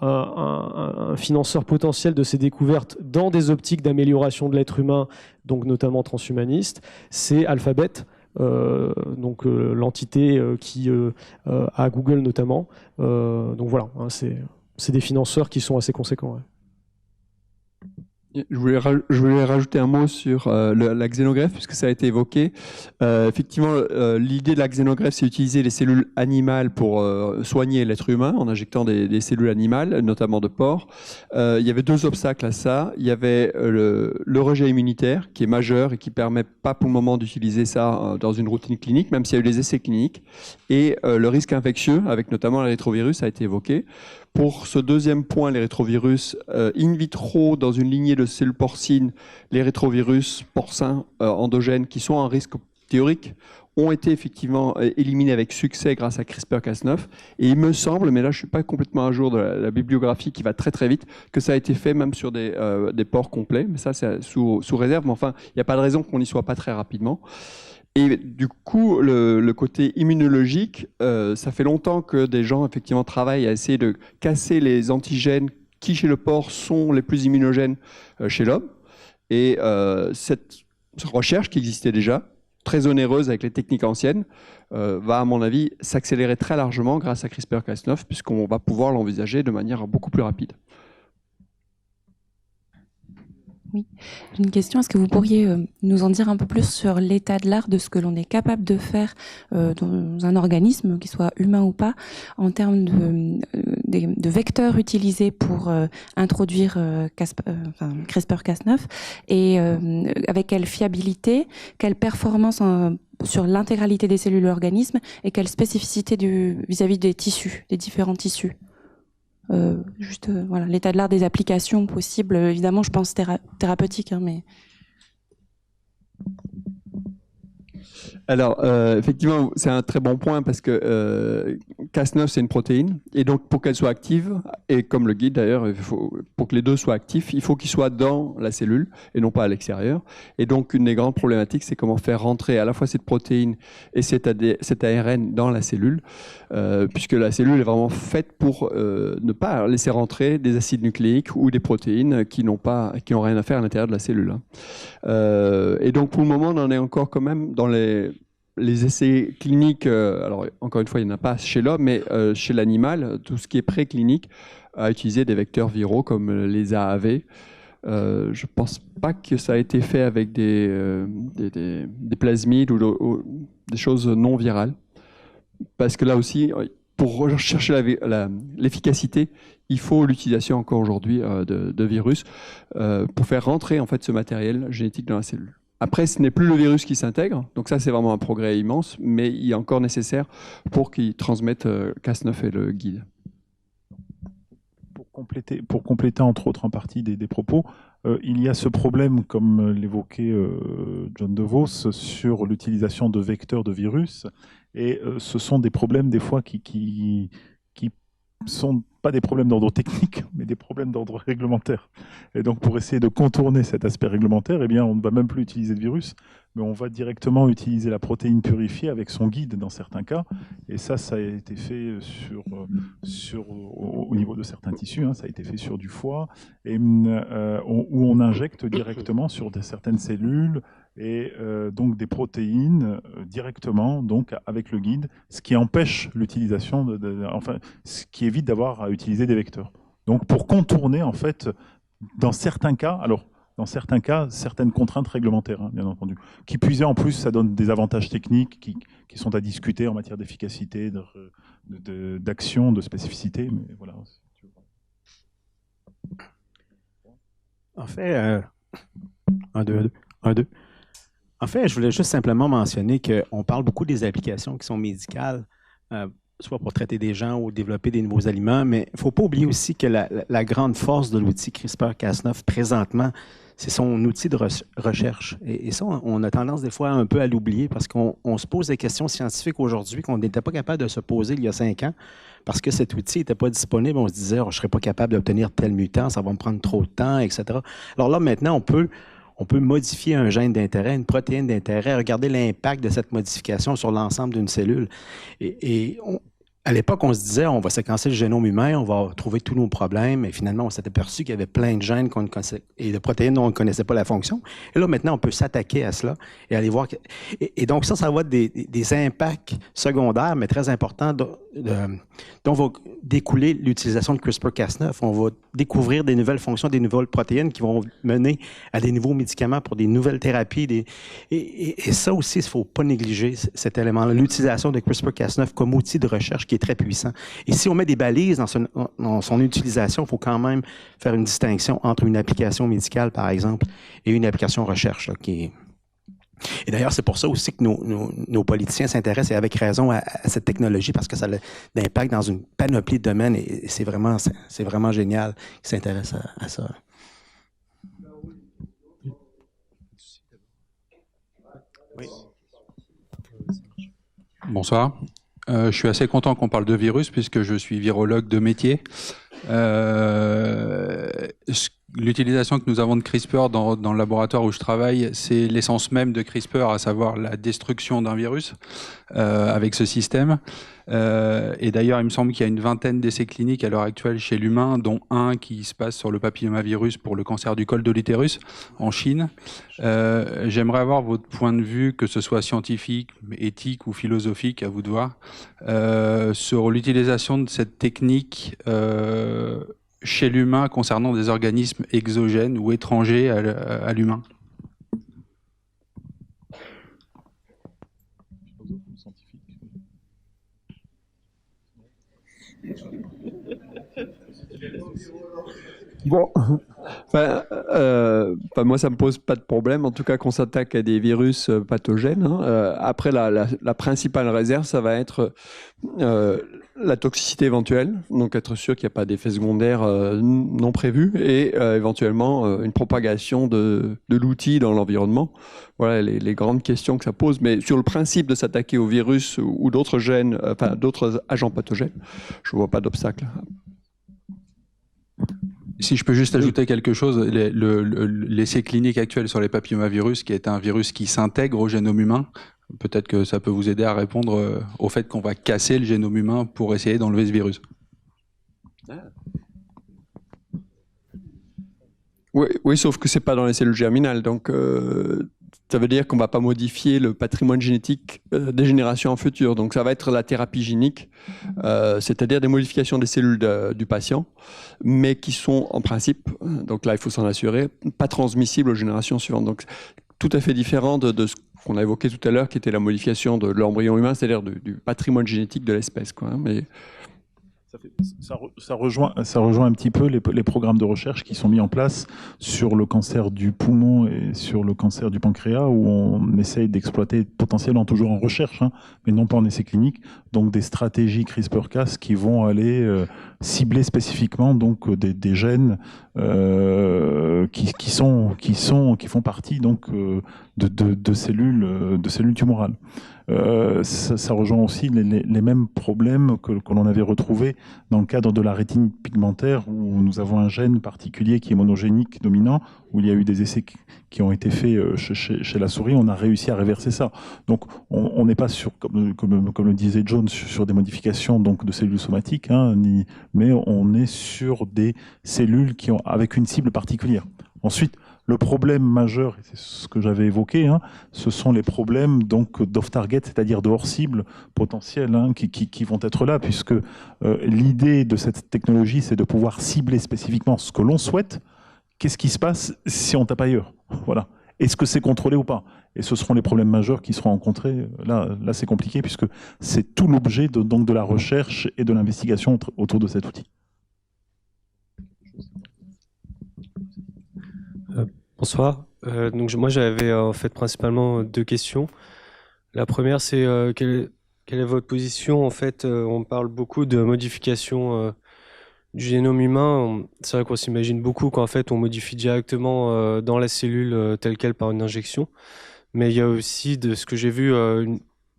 un financeur potentiel de ces découvertes dans des optiques d'amélioration de l'être humain, donc notamment transhumaniste, c'est Alphabet, donc l'entité qui a Google notamment. Donc voilà, hein, c'est des financeurs qui sont assez conséquents. Ouais. Je voulais rajouter un mot sur la xénogreffe, puisque ça a été évoqué. Effectivement, l'idée de la xénogreffe, c'est utiliser les cellules animales pour soigner l'être humain en injectant des cellules animales, notamment de porc. Il y avait deux obstacles à ça. Il y avait le rejet immunitaire, qui est majeur et qui ne permet pas pour le moment d'utiliser ça dans une routine clinique, même s'il y a eu des essais cliniques. Et le risque infectieux, avec notamment les rétrovirus, a été évoqué. Pour ce deuxième point, les rétrovirus, in vitro, dans une lignée de cellules porcines, les rétrovirus porcins endogènes qui sont un risque théorique ont été effectivement éliminés avec succès grâce à CRISPR-Cas9. Et il me semble, mais là je ne suis pas complètement à jour de la bibliographie qui va très très vite, que ça a été fait même sur des porcs complets. Mais ça c'est sous réserve, mais enfin il n'y a pas de raison qu'on n'y soit pas très rapidement. Et du coup, le côté immunologique, ça fait longtemps que des gens effectivement travaillent à essayer de casser les antigènes qui, chez le porc, sont les plus immunogènes chez l'homme. Et cette recherche qui existait déjà, très onéreuse avec les techniques anciennes, va, à mon avis, s'accélérer très largement grâce à CRISPR-Cas9, puisqu'on va pouvoir l'envisager de manière beaucoup plus rapide. Oui, j'ai une question. Est-ce que vous pourriez nous en dire un peu plus sur l'état de l'art de ce que l'on est capable de faire dans un organisme, qu'il soit humain ou pas, en termes de vecteurs utilisés pour introduire CRISPR-Cas9 et avec quelle fiabilité, quelle performance sur l'intégralité des cellules de l'organisme et quelle spécificité vis-à-vis des tissus, des différents tissus. Voilà, l'état de l'art des applications possibles, évidemment je pense thérapeutiques, hein, mais... Alors, effectivement, c'est un très bon point parce que Cas9, c'est une protéine. Et donc, pour qu'elle soit active, et comme le guide d'ailleurs, pour que les deux soient actifs, il faut qu'ils soient dans la cellule et non pas à l'extérieur. Et donc, une des grandes problématiques, c'est comment faire rentrer à la fois cette protéine et cet ARN dans la cellule, puisque la cellule est vraiment faite pour ne pas laisser rentrer des acides nucléiques ou des protéines qui n'ont rien à faire à l'intérieur de la cellule. Et donc, pour le moment, on en est encore quand même dans les essais cliniques, alors encore une fois, il n'y en a pas chez l'homme, mais chez l'animal, tout ce qui est préclinique a utilisé des vecteurs viraux comme les AAV. Je ne pense pas que ça a été fait avec des plasmides ou des choses non virales. Parce que là aussi, pour rechercher l'efficacité, il faut l'utilisation encore aujourd'hui de virus pour faire rentrer en fait, ce matériel génétique dans la cellule. Après, ce n'est plus le virus qui s'intègre, donc ça c'est vraiment un progrès immense, mais il est encore nécessaire pour qu'il transmette Cas9 et le guide. Pour compléter entre autres en partie des propos, il y a ce problème, comme l'évoquait John DeVos, sur l'utilisation de vecteurs de virus, et ce sont des problèmes des fois qui sont pas des problèmes d'ordre technique, mais des problèmes d'ordre réglementaire. Et donc, pour essayer de contourner cet aspect réglementaire, eh bien, on ne va même plus utiliser de virus, mais on va directement utiliser la protéine purifiée avec son guide dans certains cas. Et ça a été fait au niveau de certains tissus, hein, ça a été fait sur du foie, et, où on injecte directement sur certaines cellules, et donc des protéines directement donc avec le guide, ce qui empêche l'utilisation enfin ce qui évite d'avoir à utiliser des vecteurs. Donc pour contourner en fait dans certains cas, certaines contraintes réglementaires, hein, bien entendu, qui puisaient en plus, ça donne des avantages techniques qui sont à discuter en matière d'efficacité, d'action, de spécificité, mais voilà. En fait, 1, 2. En fait, je voulais juste simplement mentionner qu'on parle beaucoup des applications qui sont médicales. soit pour traiter des gens ou développer des nouveaux aliments, mais il ne faut pas oublier aussi que la grande force de l'outil CRISPR-Cas9 présentement, c'est son outil de recherche. Et ça, on a tendance des fois un peu à l'oublier parce qu'on se pose des questions scientifiques aujourd'hui qu'on n'était pas capable de se poser il y a 5 ans parce que cet outil n'était pas disponible. On se disait, oh, je ne serais pas capable d'obtenir tel mutant, ça va me prendre trop de temps, etc. Alors là, maintenant, on peut modifier un gène d'intérêt, une protéine d'intérêt, regarder l'impact de cette modification sur l'ensemble d'une cellule. À l'époque, on se disait, on va séquencer le génome humain, on va trouver tous nos problèmes, et finalement, on s'est aperçu qu'il y avait plein de gènes et de protéines dont on ne connaissait pas la fonction. Et là, maintenant, on peut s'attaquer à cela et aller voir. Et donc, ça va être des impacts secondaires, mais très importants, dont va découler l'utilisation de CRISPR-Cas9. On va découvrir des nouvelles fonctions, des nouvelles protéines qui vont mener à des nouveaux médicaments pour des nouvelles thérapies. Et ça aussi, il ne faut pas négliger cet élément-là, l'utilisation de CRISPR-Cas9 comme outil de recherche qui est très puissant. Et si on met des balises dans son utilisation, il faut quand même faire une distinction entre une application médicale, par exemple, et une application recherche, là, qui est... Et d'ailleurs, c'est pour ça aussi que nos politiciens s'intéressent, et avec raison, à cette technologie, parce que ça a l'impact dans une panoplie de domaines, et c'est vraiment génial qu'ils s'intéressent à ça. Oui. Bonsoir. Je suis assez content qu'on parle de virus, puisque je suis virologue de métier. L'utilisation que nous avons de CRISPR dans le laboratoire où je travaille, c'est l'essence même de CRISPR, à savoir la destruction d'un virus avec ce système. Et d'ailleurs, il me semble qu'il y a une vingtaine d'essais cliniques à l'heure actuelle chez l'humain, dont un qui se passe sur le papillomavirus pour le cancer du col de l'utérus en Chine. J'aimerais avoir votre point de vue, que ce soit scientifique, éthique ou philosophique, à vous de voir, sur l'utilisation de cette technique chez l'humain concernant des organismes exogènes ou étrangers à l'humain. Bon, moi ça me pose pas de problème, en tout cas qu'on s'attaque à des virus pathogènes. Après, la principale réserve, ça va être la toxicité éventuelle, donc être sûr qu'il n'y a pas d'effets secondaires non prévus, et éventuellement une propagation de l'outil dans l'environnement. Voilà les grandes questions que ça pose. Mais sur le principe de s'attaquer aux virus ou d'autres gènes, enfin d'autres agents pathogènes, je ne vois pas d'obstacle. Si je peux juste ajouter quelque chose, l'essai clinique actuel sur les papillomavirus, qui est un virus qui s'intègre au génome humain, peut-être que ça peut vous aider à répondre au fait qu'on va casser le génome humain pour essayer d'enlever ce virus. Oui, sauf que c'est pas dans les cellules germinales, donc ça veut dire qu'on va pas modifier le patrimoine génétique des générations futures. Donc ça va être la thérapie génique, c'est-à-dire des modifications des cellules du patient, mais qui sont en principe, donc là il faut s'en assurer, pas transmissibles aux générations suivantes. Donc tout à fait différent de ce qu'on a évoqué tout à l'heure, qui était la modification de l'embryon humain, c'est-à-dire du patrimoine génétique de l'espèce, quoi. Mais Ça rejoint un petit peu les programmes de recherche qui sont mis en place sur le cancer du poumon et sur le cancer du pancréas, où on essaye d'exploiter potentiellement, toujours en recherche, mais non pas en essai clinique, donc des stratégies CRISPR-Cas qui vont aller cibler spécifiquement donc des gènes qui font partie donc de cellules tumorales. Ça rejoint aussi les mêmes problèmes que l'on avait retrouvés dans le cadre de la rétine pigmentaire, où nous avons un gène particulier qui est monogénique dominant, où il y a eu des essais qui ont été faits chez la souris. On a réussi à réverser ça. Donc on n'est pas sur, comme le disait John, sur des modifications donc de cellules somatiques, mais on est sur des cellules avec une cible particulière. Ensuite, le problème majeur, et c'est ce que j'avais évoqué, ce sont les problèmes donc d'off-target, c'est-à-dire de hors-cible potentiels qui vont être là, puisque l'idée de cette technologie, c'est de pouvoir cibler spécifiquement ce que l'on souhaite. Qu'est-ce qui se passe si on tape ailleurs? Voilà. Est-ce que c'est contrôlé ou pas? Et ce seront les problèmes majeurs qui seront rencontrés. Là c'est compliqué, puisque c'est tout l'objet donc de la recherche et de l'investigation autour de cet outil. Bonsoir. Donc moi j'avais en fait principalement deux questions. La première c'est quelle quelle est votre position? En fait, on parle beaucoup de modification du génome humain. C'est vrai qu'on s'imagine beaucoup qu'en fait, on modifie directement dans la cellule telle qu'elle par une injection. Mais il y a aussi, de ce que j'ai vu,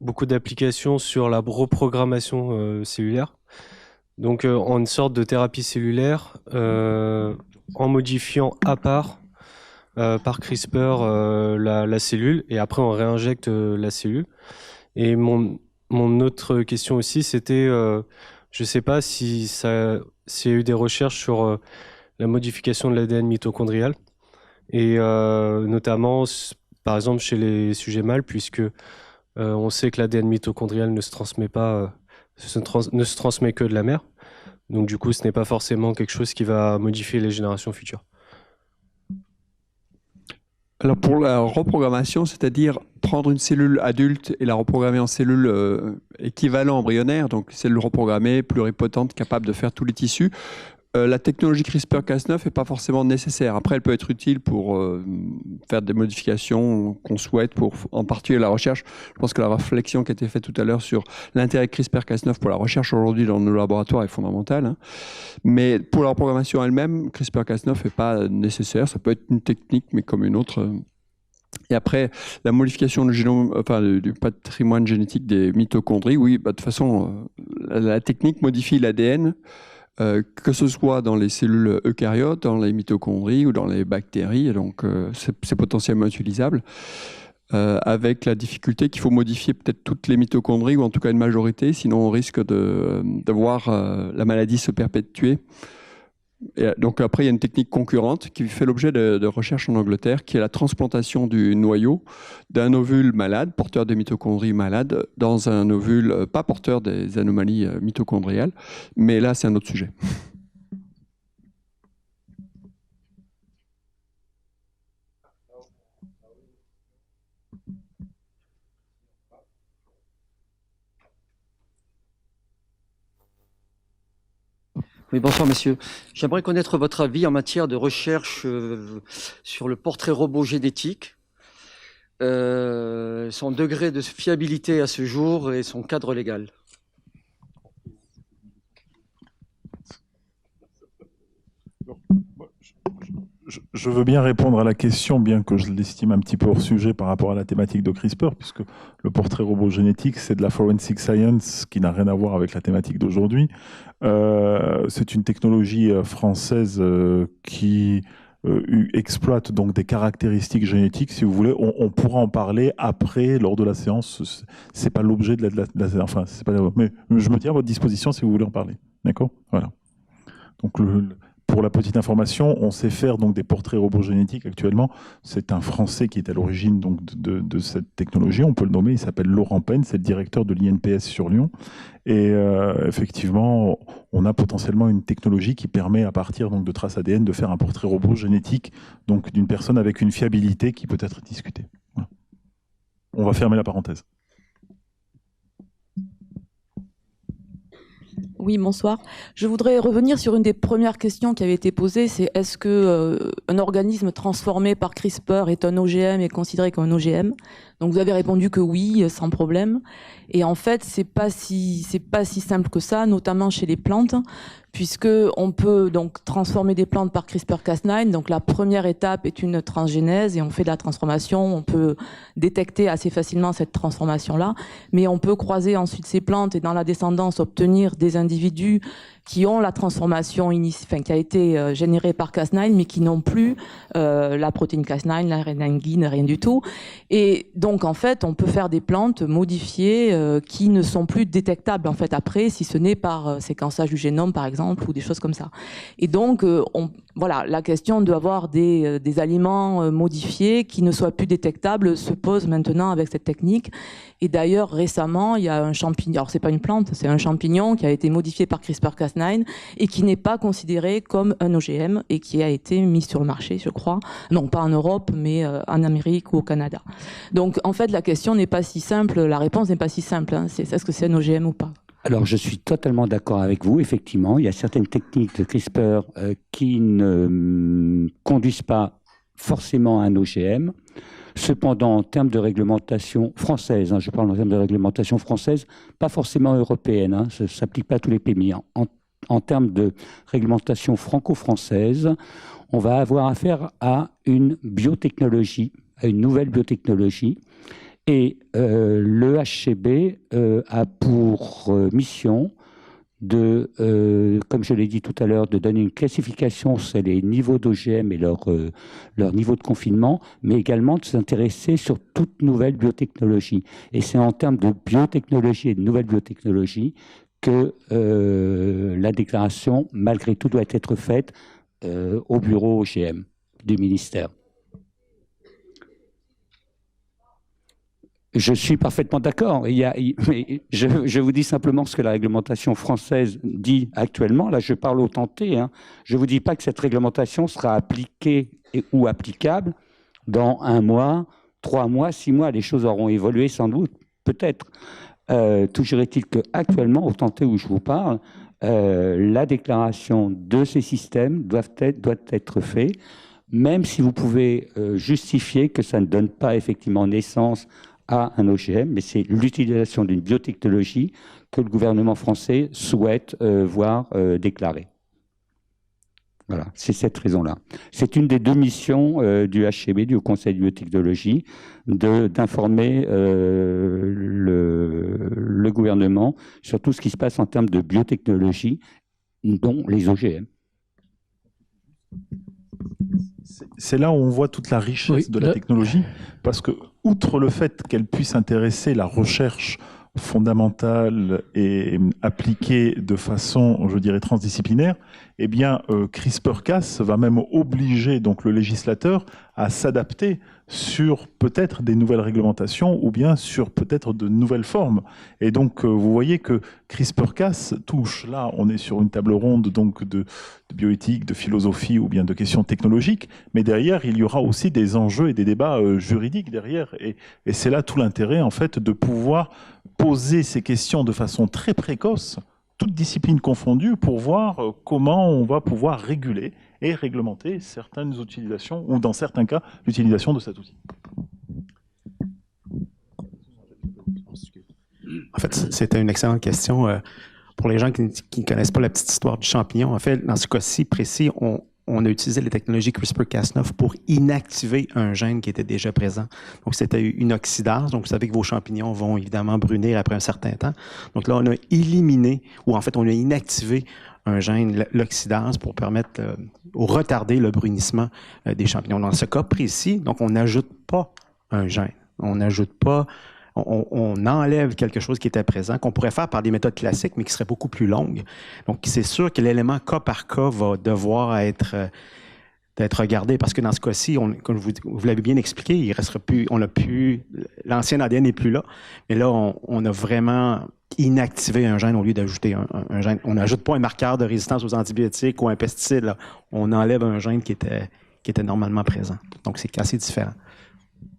beaucoup d'applications sur la reprogrammation cellulaire. Donc, en une sorte de thérapie cellulaire, en modifiant à part par CRISPR la cellule, et après on réinjecte la cellule. Et mon autre question aussi, c'était, je ne sais pas s'il y a eu des recherches sur la modification de l'ADN mitochondrial, et notamment, par exemple, chez les sujets mâles, puisque on sait que l'ADN mitochondrial ne se transmet pas, ne se transmet que de la mère. Donc du coup, ce n'est pas forcément quelque chose qui va modifier les générations futures. Alors pour la reprogrammation, c'est-à-dire prendre une cellule adulte et la reprogrammer en cellule équivalent embryonnaire, donc cellule reprogrammée, pluripotente, capable de faire tous les tissus, la technologie CRISPR-Cas9 n'est pas forcément nécessaire. Après, elle peut être utile pour faire des modifications qu'on souhaite, pour en particulier la recherche. Je pense que la réflexion qui a été faite tout à l'heure sur l'intérêt CRISPR-Cas9 pour la recherche aujourd'hui dans nos laboratoires est fondamentale. Hein. Mais pour la reprogrammation elle-même, CRISPR-Cas9 n'est pas nécessaire. Ça peut être une technique, mais comme une autre. Et après, la modification du génome, enfin du patrimoine génétique des mitochondries, oui, de toute façon, la technique modifie l'ADN. Que ce soit dans les cellules eucaryotes, dans les mitochondries ou dans les bactéries, donc c'est potentiellement utilisable, avec la difficulté qu'il faut modifier peut-être toutes les mitochondries, ou en tout cas une majorité, sinon on risque de voir la maladie se perpétuer. Et donc après, il y a une technique concurrente qui fait l'objet de recherches en Angleterre, qui est la transplantation du noyau d'un ovule malade, porteur des mitochondries malades, dans un ovule pas porteur des anomalies mitochondriales. Mais là, c'est un autre sujet. Oui, bonsoir messieurs. J'aimerais connaître votre avis en matière de recherche sur le portrait robot génétique, son degré de fiabilité à ce jour et son cadre légal. Je veux bien répondre à la question, bien que je l'estime un petit peu hors sujet par rapport à la thématique de CRISPR, puisque le portrait robot génétique, c'est de la forensic science qui n'a rien à voir avec la thématique d'aujourd'hui. C'est une technologie française qui exploite donc des caractéristiques génétiques, si vous voulez. On pourra en parler après, lors de la séance. C'est pas l'objet de la enfin, c'est pas. Mais je me tiens à votre disposition si vous voulez en parler. D'accord ? Voilà. Donc pour la petite information, on sait faire donc des portraits robots génétiques actuellement. C'est un Français qui est à l'origine donc de cette technologie. On peut le nommer. Il s'appelle Laurent Penn. C'est le directeur de l'INPS sur Lyon. Et effectivement, on a potentiellement une technologie qui permet, à partir donc de traces ADN, de faire un portrait robot génétique donc d'une personne avec une fiabilité qui peut être discutée. Voilà. On va fermer la parenthèse. Oui, bonsoir. Je voudrais revenir sur une des premières questions qui avait été posée, c'est est-ce que un organisme transformé par CRISPR est un OGM et considéré comme un OGM? Donc vous avez répondu que oui, sans problème. Et en fait, c'est pas si simple que ça, notamment chez les plantes, puisque on peut donc transformer des plantes par CRISPR-Cas9. Donc la première étape est une transgénèse et on fait de la transformation. On peut détecter assez facilement cette transformation-là, mais on peut croiser ensuite ces plantes et dans la descendance obtenir des individus qui ont la transformation qui a été générée par Cas9, mais qui n'ont plus la protéine Cas9, la RNA guide, rien du tout. Et donc en fait, on peut faire des plantes modifiées qui ne sont plus détectables en fait après, si ce n'est par séquençage du génome par exemple ou des choses comme ça. Et donc voilà, la question d'avoir des aliments modifiés qui ne soient plus détectables se pose maintenant avec cette technique. Et d'ailleurs, récemment, il y a un champignon, alors c'est pas une plante, c'est un champignon qui a été modifié par CRISPR-Cas9 et qui n'est pas considéré comme un OGM et qui a été mis sur le marché, je crois. Non, pas en Europe, mais en Amérique ou au Canada. Donc, en fait, la question n'est pas si simple, la réponse n'est pas si simple. Hein. C'est est-ce que c'est un OGM ou pas? Alors, je suis totalement d'accord avec vous. Effectivement, il y a certaines techniques de CRISPR qui ne conduisent pas forcément un OGM. Cependant, en termes de réglementation française, je parle en termes de réglementation française, pas forcément européenne, ça ne s'applique pas à tous les pays. En termes de réglementation franco-française, on va avoir affaire à une biotechnologie, à une nouvelle biotechnologie. Et le HCB a pour mission de, comme je l'ai dit tout à l'heure, de donner une classification sur les niveaux d'OGM et leur niveau de confinement, mais également de s'intéresser sur toute nouvelle biotechnologie. Et c'est en termes de biotechnologie et de nouvelles biotechnologies que la déclaration, malgré tout, doit être faite au bureau OGM du ministère. Je suis parfaitement d'accord. Je vous dis simplement ce que la réglementation française dit actuellement. Là, je parle au tenté. Je ne vous dis pas que cette réglementation sera appliquée ou applicable dans 1 mois, 3 mois, 6 mois. Les choses auront évolué sans doute, peut-être. Toujours est-il qu'actuellement, au tenté où je vous parle, la déclaration de ces systèmes doit être faite, même si vous pouvez justifier que ça ne donne pas effectivement naissance à un OGM, mais c'est l'utilisation d'une biotechnologie que le gouvernement français souhaite voir déclarée. Voilà, c'est cette raison-là. C'est une des 2 missions du HCB, du Haut Conseil de biotechnologie, d'informer le gouvernement sur tout ce qui se passe en termes de biotechnologie, dont les OGM. C'est là où on voit toute la richesse de la technologie, parce que, outre le fait qu'elle puisse intéresser la recherche fondamentale et appliquée de façon, je dirais, transdisciplinaire, eh bien, CRISPR-Cas va même obliger donc le législateur à s'adapter sur peut-être des nouvelles réglementations ou bien sur peut-être de nouvelles formes. Et donc, vous voyez que CRISPR-Cas touche, là, on est sur une table ronde donc de bioéthique, de philosophie ou bien de questions technologiques, mais derrière, il y aura aussi des enjeux et des débats juridiques derrière. Et c'est là tout l'intérêt, en fait, de pouvoir poser ces questions de façon très précoce, toutes disciplines confondues, pour voir comment on va pouvoir réguler et réglementer certaines utilisations, ou dans certains cas, l'utilisation de cet outil. En fait, c'était une excellente question. Pour les gens qui ne connaissent pas la petite histoire du champignon, en fait, dans ce cas-ci précis, on a utilisé les technologies CRISPR-Cas9 pour inactiver un gène qui était déjà présent. Donc, c'était une oxydase. Donc, vous savez que vos champignons vont évidemment brunir après un certain temps. Donc là, on a éliminé, ou en fait, on a inactivé un gène, l'oxydase, pour permettre ou retarder le brunissement des champignons. Dans ce cas précis, donc, on n'ajoute pas un gène. On n'ajoute pas... On enlève quelque chose qui était présent, qu'on pourrait faire par des méthodes classiques, mais qui seraient beaucoup plus longues. Donc, c'est sûr que l'élément cas par cas va devoir être regardé, parce que dans ce cas-ci, comme vous l'avez bien expliqué, il restera plus, l'ancien ADN n'est plus là, mais là, on a vraiment inactivé un gène au lieu d'ajouter un gène. On n'ajoute pas un marqueur de résistance aux antibiotiques ou un pesticide, là. On enlève un gène qui était normalement présent. Donc, c'est assez différent.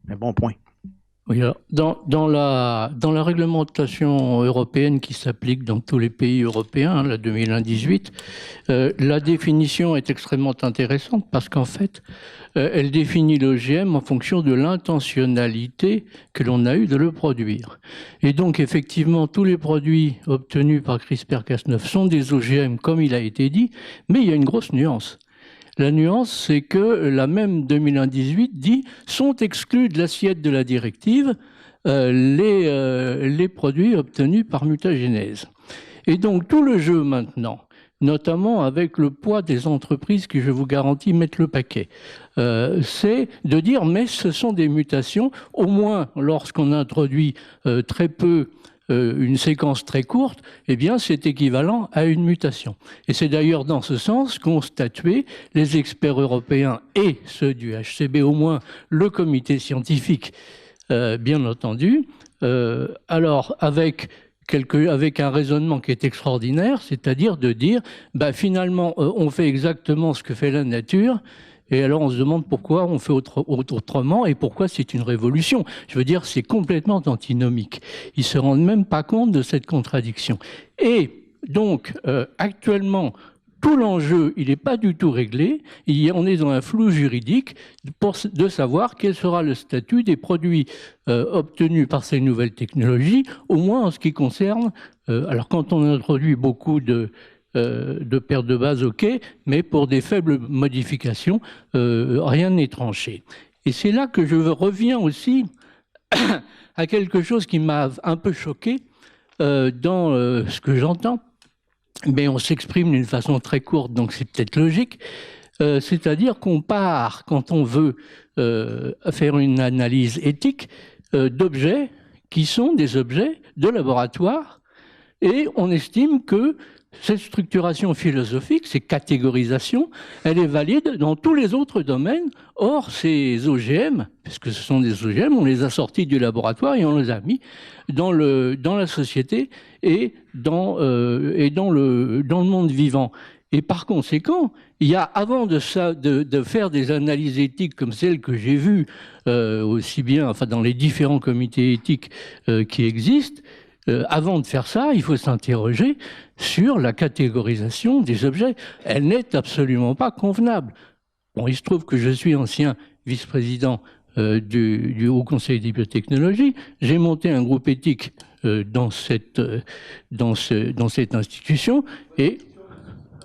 Un bon point. Oui, alors, dans la réglementation européenne qui s'applique dans tous les pays européens, la 2018, la définition est extrêmement intéressante parce qu'en fait, elle définit l'OGM en fonction de l'intentionnalité que l'on a eu de le produire. Et donc, effectivement, tous les produits obtenus par CRISPR-Cas9 sont des OGM, comme il a été dit, mais il y a une grosse nuance. La nuance, c'est que la même 2018 dit « sont exclus de l'assiette de la directive les produits obtenus par mutagénèse ». Et donc tout le jeu maintenant, notamment avec le poids des entreprises qui, je vous garantis, mettent le paquet, c'est de dire « mais ce sont des mutations, au moins lorsqu'on introduit très peu une séquence très courte, eh bien, c'est équivalent à une mutation. » Et c'est d'ailleurs dans ce sens qu'ont statué les experts européens et ceux du HCB, au moins le comité scientifique, bien entendu. Alors, avec un raisonnement qui est extraordinaire, c'est-à-dire de dire, bah, finalement, on fait exactement ce que fait la nature. Et alors, on se demande pourquoi on fait autrement et pourquoi c'est une révolution. Je veux dire, c'est complètement antinomique. Ils ne se rendent même pas compte de cette contradiction. Et donc, actuellement, tout l'enjeu, il n'est pas du tout réglé. On est dans un flou juridique de savoir quel sera le statut des produits obtenus par ces nouvelles technologies, au moins en ce qui concerne... alors quand on introduit beaucoup de pertes de base, ok, mais pour des faibles modifications, rien n'est tranché. Et c'est là que je reviens aussi à quelque chose qui m'a un peu choqué dans ce que j'entends. Mais on s'exprime d'une façon très courte, donc c'est peut-être logique. C'est-à-dire qu'on part, quand on veut faire une analyse éthique, d'objets qui sont des objets de laboratoire, et on estime que cette structuration philosophique, ces catégorisations, elle est valide dans tous les autres domaines. Or, ces OGM, puisque ce sont des OGM, on les a sortis du laboratoire et on les a mis dans la société et dans le monde vivant. Et par conséquent, il y a, avant de faire des analyses éthiques comme celles que j'ai vues, aussi bien enfin, dans les différents comités éthiques qui existent, avant de faire ça, il faut s'interroger sur la catégorisation des objets. Elle n'est absolument pas convenable. Bon, il se trouve que je suis ancien vice-président du Haut Conseil des biotechnologies. J'ai monté un groupe éthique dans cette institution. Et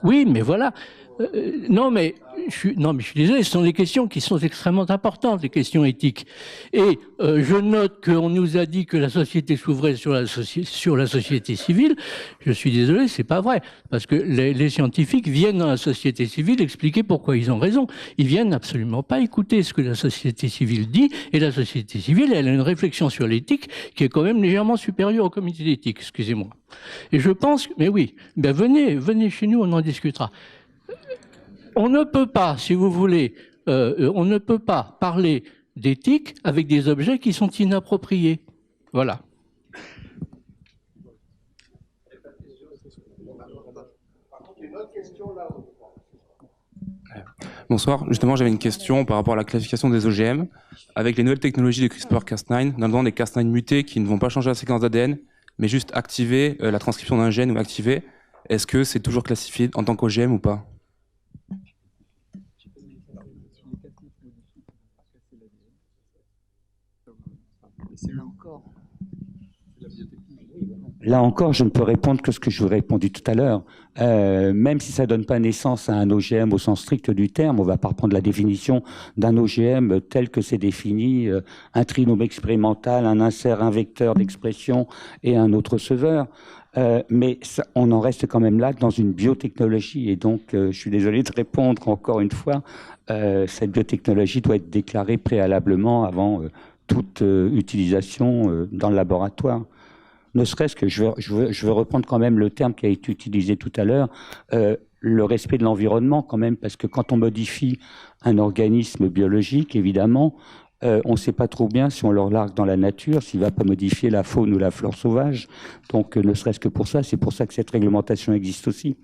oui, mais voilà. Non, mais je suis désolé, ce sont des questions qui sont extrêmement importantes, les questions éthiques. Et je note qu'on nous a dit que la société s'ouvrait sur la société civile. Je suis désolé, c'est pas vrai. Parce que les scientifiques viennent dans la société civile expliquer pourquoi ils ont raison. Ils viennent absolument pas écouter ce que la société civile dit. Et la société civile, elle a une réflexion sur l'éthique qui est quand même légèrement supérieure au comité d'éthique, excusez-moi. Et je pense, mais oui, ben venez chez nous, on en discutera. On ne peut pas, si vous voulez, on ne peut pas parler d'éthique avec des objets qui sont inappropriés. Voilà. Bonsoir. Justement, j'avais une question par rapport à la classification des OGM. Avec les nouvelles technologies de CRISPR-Cas9, notamment des Cas9 mutés qui ne vont pas changer la séquence d'ADN, mais juste activer la transcription d'un gène ou activer, est-ce que c'est toujours classifié en tant qu'OGM ou pas ? Là encore, je ne peux répondre que ce que je vous ai répondu tout à l'heure. Même si ça ne donne pas naissance à un OGM au sens strict du terme, on ne va pas reprendre la définition d'un OGM tel que c'est défini, un trinôme expérimental, un insert, un vecteur d'expression et un autre receveur. Mais ça, on en reste quand même là dans une biotechnologie. Et donc, je suis désolé de répondre encore une fois, cette biotechnologie doit être déclarée préalablement avant toute utilisation dans le laboratoire. Ne serait-ce que, je veux reprendre quand même le terme qui a été utilisé tout à l'heure, le respect de l'environnement quand même, parce que quand on modifie un organisme biologique, évidemment, on ne sait pas trop bien si on le largue dans la nature, s'il ne va pas modifier la faune ou la flore sauvage. Donc, ne serait-ce que pour ça, c'est pour ça que cette réglementation existe aussi.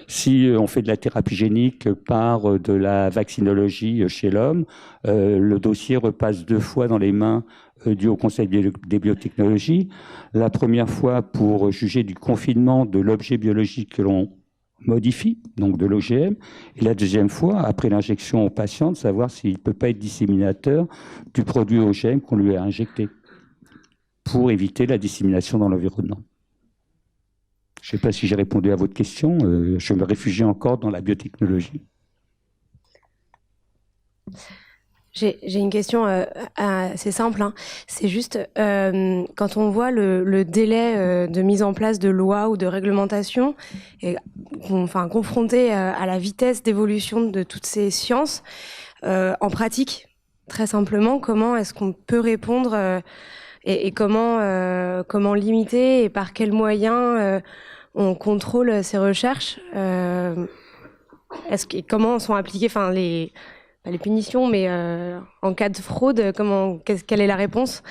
Si on fait de la thérapie génique par de la vaccinologie chez l'homme, le dossier repasse 2 fois dans les mains du Haut Conseil des biotechnologies. La première fois pour juger du confinement de l'objet biologique que l'on modifie, donc de l'OGM, et la deuxième fois, après l'injection au patient, de savoir s'il ne peut pas être disséminateur du produit OGM qu'on lui a injecté, pour éviter la dissémination dans l'environnement. Je ne sais pas si j'ai répondu à votre question, je me réfugie encore dans la biotechnologie. J'ai une question assez simple. Hein. C'est juste, quand on voit le délai de mise en place de lois ou de réglementations, et, confronté à la vitesse d'évolution de toutes ces sciences, en pratique, très simplement, comment est-ce qu'on peut répondre et comment limiter et par quels moyens on contrôle ces recherches comment sont appliquées pas les punitions, mais en cas de fraude, quelle est la réponse ?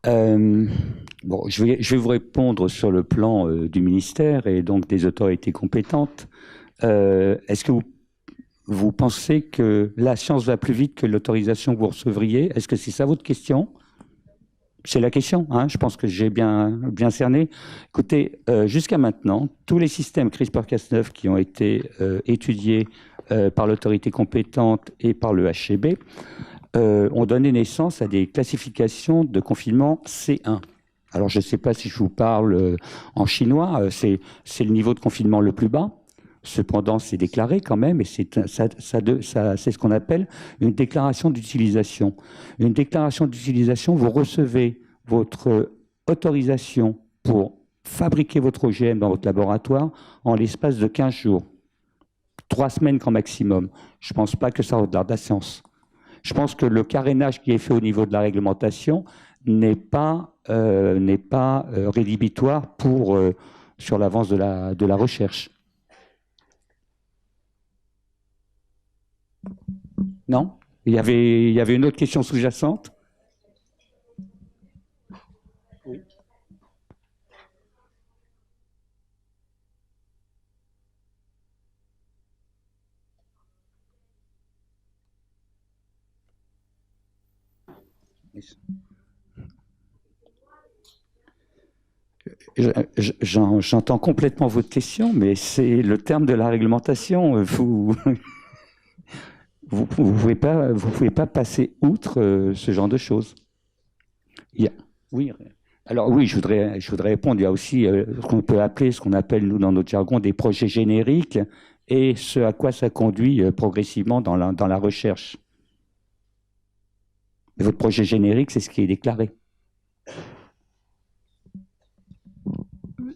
Bon, je vais vous répondre sur le plan du ministère et donc des autorités compétentes. Est-ce que vous pensez que la science va plus vite que l'autorisation que vous recevriez ? Est-ce que c'est ça votre question ? C'est la question, hein, je pense que j'ai bien cerné. Écoutez, jusqu'à maintenant, tous les systèmes CRISPR-Cas9 qui ont été étudiés par l'autorité compétente et par le HCB ont donné naissance à des classifications de confinement C1. Alors, je ne sais pas si je vous parle en chinois, c'est le niveau de confinement le plus bas. Cependant, c'est déclaré quand même, et c'est ce qu'on appelle une déclaration d'utilisation. Une déclaration d'utilisation, vous recevez votre autorisation pour fabriquer votre OGM dans votre laboratoire en l'espace de 15 jours. 3 semaines grand maximum. Je ne pense pas que ça retarde la science. Je pense que le carénage qui est fait au niveau de la réglementation n'est pas rédhibitoire sur l'avance de la recherche. Non? Il y avait une autre question sous-jacente? Oui. J'entends complètement votre question, mais c'est le terme de la réglementation. Vous pouvez pas passer outre ce genre de choses. Oui. Alors oui, je voudrais répondre. Il y a aussi ce qu'on peut appeler, ce qu'on appelle nous dans notre jargon, des projets génériques, et ce à quoi ça conduit progressivement dans la recherche. Mais votre projet générique, c'est ce qui est déclaré.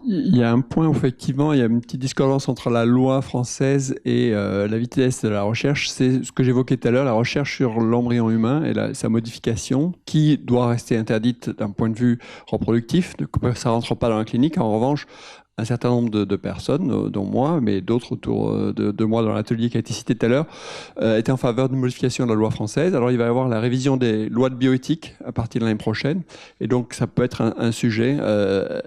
Il y a un point où effectivement il y a une petite discordance entre la loi française et la vitesse de la recherche. C'est ce que j'évoquais tout à l'heure, la recherche sur l'embryon humain et sa modification, qui doit rester interdite d'un point de vue reproductif. Ça ne rentre pas dans la clinique. En revanche, un certain nombre de personnes, dont moi, mais d'autres autour de moi dans l'atelier qui a été cité tout à l'heure, étaient en faveur d'une modification de la loi française. Alors il va y avoir la révision des lois de bioéthique à partir de l'année prochaine. Et donc ça peut être un sujet.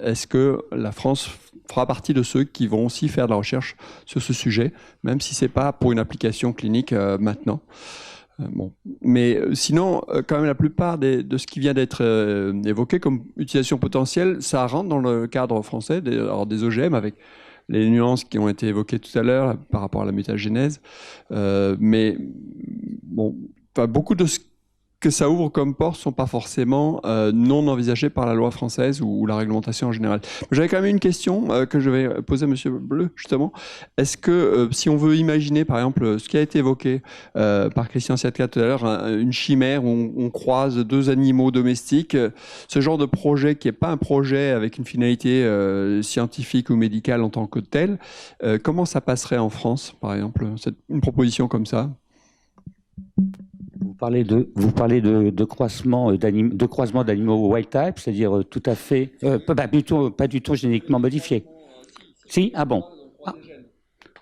Est-ce que la France fera partie de ceux qui vont aussi faire de la recherche sur ce sujet, même si ce n'est pas pour une application clinique maintenant? Bon. Mais sinon, quand même, la plupart de ce qui vient d'être évoqué comme utilisation potentielle, ça rentre dans le cadre français des OGM, avec les nuances qui ont été évoquées tout à l'heure par rapport à la mutagénèse. Mais bon, beaucoup de ce que ça ouvre comme porte ne sont pas forcément non envisagés par la loi française ou la réglementation en général. J'avais quand même une question que je vais poser à M. Bleu, justement. Est-ce que, si on veut imaginer, par exemple, ce qui a été évoqué par Christian Siatka tout à l'heure, une chimère où on croise 2 animaux domestiques, ce genre de projet qui n'est pas un projet avec une finalité scientifique ou médicale en tant que tel, comment ça passerait en France, par exemple, une proposition comme ça? Vous parlez de croisement d'animaux wild type, c'est-à-dire tout à fait, pas du tout génétiquement modifié. Si? Ah bon.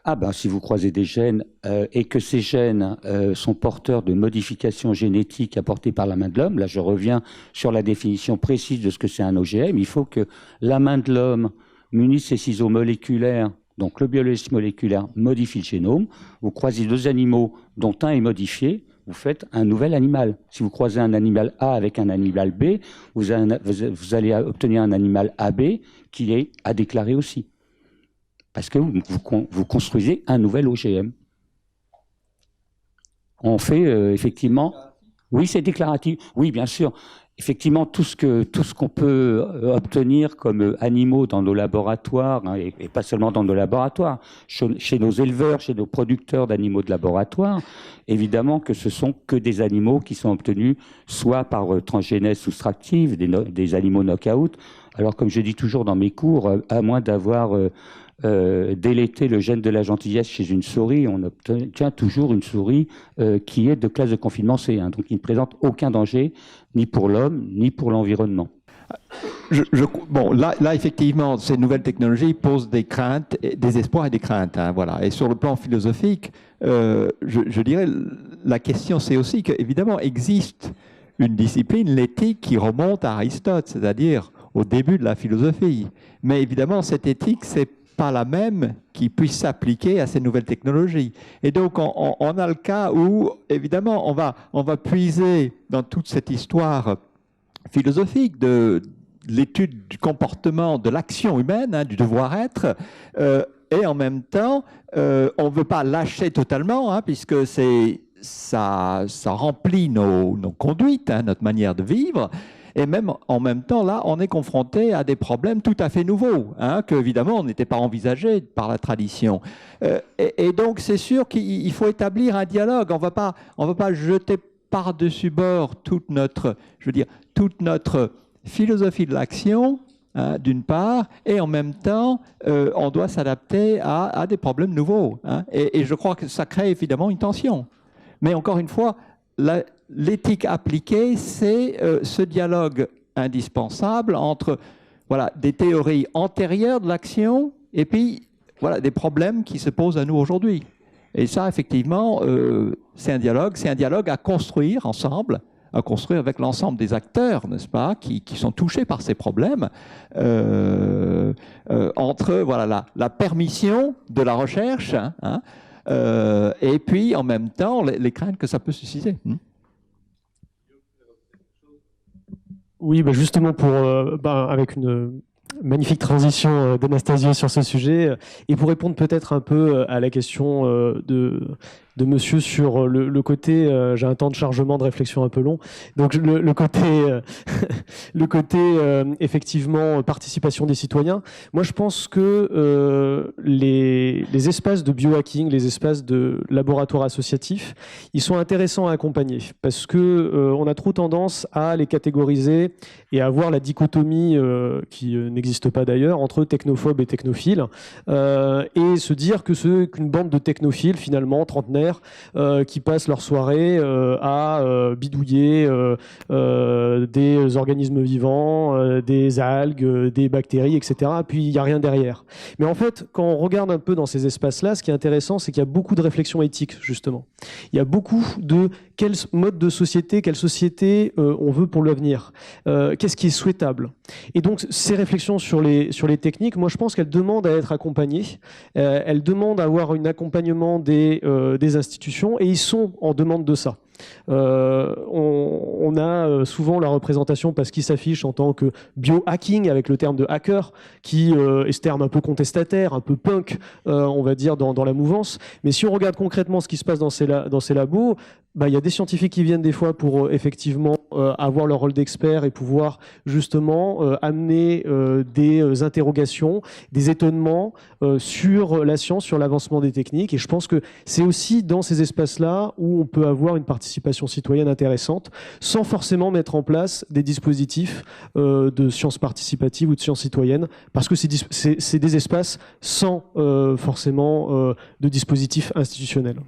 Ah ben si vous croisez des gènes et que ces gènes sont porteurs de modifications génétiques apportées par la main de l'homme, là je reviens sur la définition précise de ce que c'est un OGM, il faut que la main de l'homme munisse ses ciseaux moléculaires. Donc le biologiste moléculaire modifie le génome, vous croisez 2 animaux dont un est modifié, vous faites un nouvel animal. Si vous croisez un animal A avec un animal B, vous allez obtenir un animal AB qui est à déclarer aussi. Parce que vous construisez un nouvel OGM. On fait effectivement... Oui, c'est déclaratif. Oui, bien sûr. Effectivement, tout ce qu'on peut obtenir comme animaux dans nos laboratoires, hein, et pas seulement dans nos laboratoires, chez nos éleveurs, chez nos producteurs d'animaux de laboratoire, évidemment que ce sont que des animaux qui sont obtenus soit par transgénèse soustractive, des animaux knock-out. Alors, comme je dis toujours dans mes cours, à moins d'avoir délété le gène de la gentillesse chez une souris, on obtient toujours une souris qui est de classe de confinement C1, donc qui ne présente aucun danger, ni pour l'homme, ni pour l'environnement. Bon, là, effectivement, ces nouvelles technologies posent des craintes, des espoirs et des craintes. Hein, voilà. Et sur le plan philosophique, je dirais, la question, c'est aussi qu'évidemment, existe une discipline, l'éthique, qui remonte à Aristote, c'est-à-dire au début de la philosophie. Mais évidemment, cette éthique, c'est pas la même qui puisse s'appliquer à ces nouvelles technologies. Et donc, on a le cas où, évidemment, on va puiser dans toute cette histoire philosophique de l'étude du comportement, de l'action humaine, du devoir-être, et en même temps, on ne veut pas lâcher totalement, puisque ça remplit nos conduites, notre manière de vivre. Et même en même temps, là, on est confronté à des problèmes tout à fait nouveaux, que évidemment on n'était pas envisagé par la tradition. Et donc, c'est sûr qu'il faut établir un dialogue. On va pas jeter par-dessus bord toute notre philosophie de l'action, d'une part, et en même temps, on doit s'adapter à des problèmes nouveaux. Et je crois que ça crée évidemment une tension. Mais encore une fois, l'éthique appliquée, c'est ce dialogue indispensable entre des théories antérieures de l'action et puis des problèmes qui se posent à nous aujourd'hui. Et ça, effectivement, c'est un dialogue à construire ensemble, à construire avec l'ensemble des acteurs, n'est-ce pas, qui sont touchés par ces problèmes, entre la permission de la recherche, et puis en même temps les craintes que ça peut susciter. Oui, justement avec une magnifique transition d'Anastasio sur ce sujet, et pour répondre peut-être un peu à la question de monsieur sur le côté, j'ai un temps de chargement de réflexion un peu long, donc le côté effectivement participation des citoyens. Moi je pense que les espaces de biohacking, les espaces de laboratoire associatifs, ils sont intéressants à accompagner parce que on a trop tendance à les catégoriser et à avoir la dichotomie qui n'existe pas d'ailleurs entre technophobes et technophiles, et se dire que c'est qu'une bande de technophiles finalement trentenaires qui passent leur soirée à bidouiller des organismes vivants, des algues, des bactéries, etc. Puis il n'y a rien derrière. Mais en fait, quand on regarde un peu dans ces espaces-là, ce qui est intéressant, c'est qu'il y a beaucoup de réflexions éthiques, justement. Il y a beaucoup de quel mode de société, quelle société on veut pour l'avenir, qu'est-ce qui est souhaitable. Et donc, ces réflexions sur les techniques, moi je pense qu'elles demandent à être accompagnées, elles demandent à avoir un accompagnement des institutions, et ils sont en demande de ça. On a souvent la représentation parce qu'il s'affiche en tant que biohacking avec le terme de hacker qui est ce terme un peu contestataire, un peu punk, on va dire dans la mouvance. Mais si on regarde concrètement ce qui se passe dans ces labos, il y a des scientifiques qui viennent des fois pour effectivement avoir leur rôle d'expert et pouvoir justement amener des interrogations, des étonnements sur la science, sur l'avancement des techniques. Et je pense que c'est aussi dans ces espaces-là où on peut avoir une participation citoyenne intéressante sans forcément mettre en place des dispositifs de sciences participatives ou de sciences citoyennes, parce que c'est des espaces sans forcément de dispositifs institutionnels.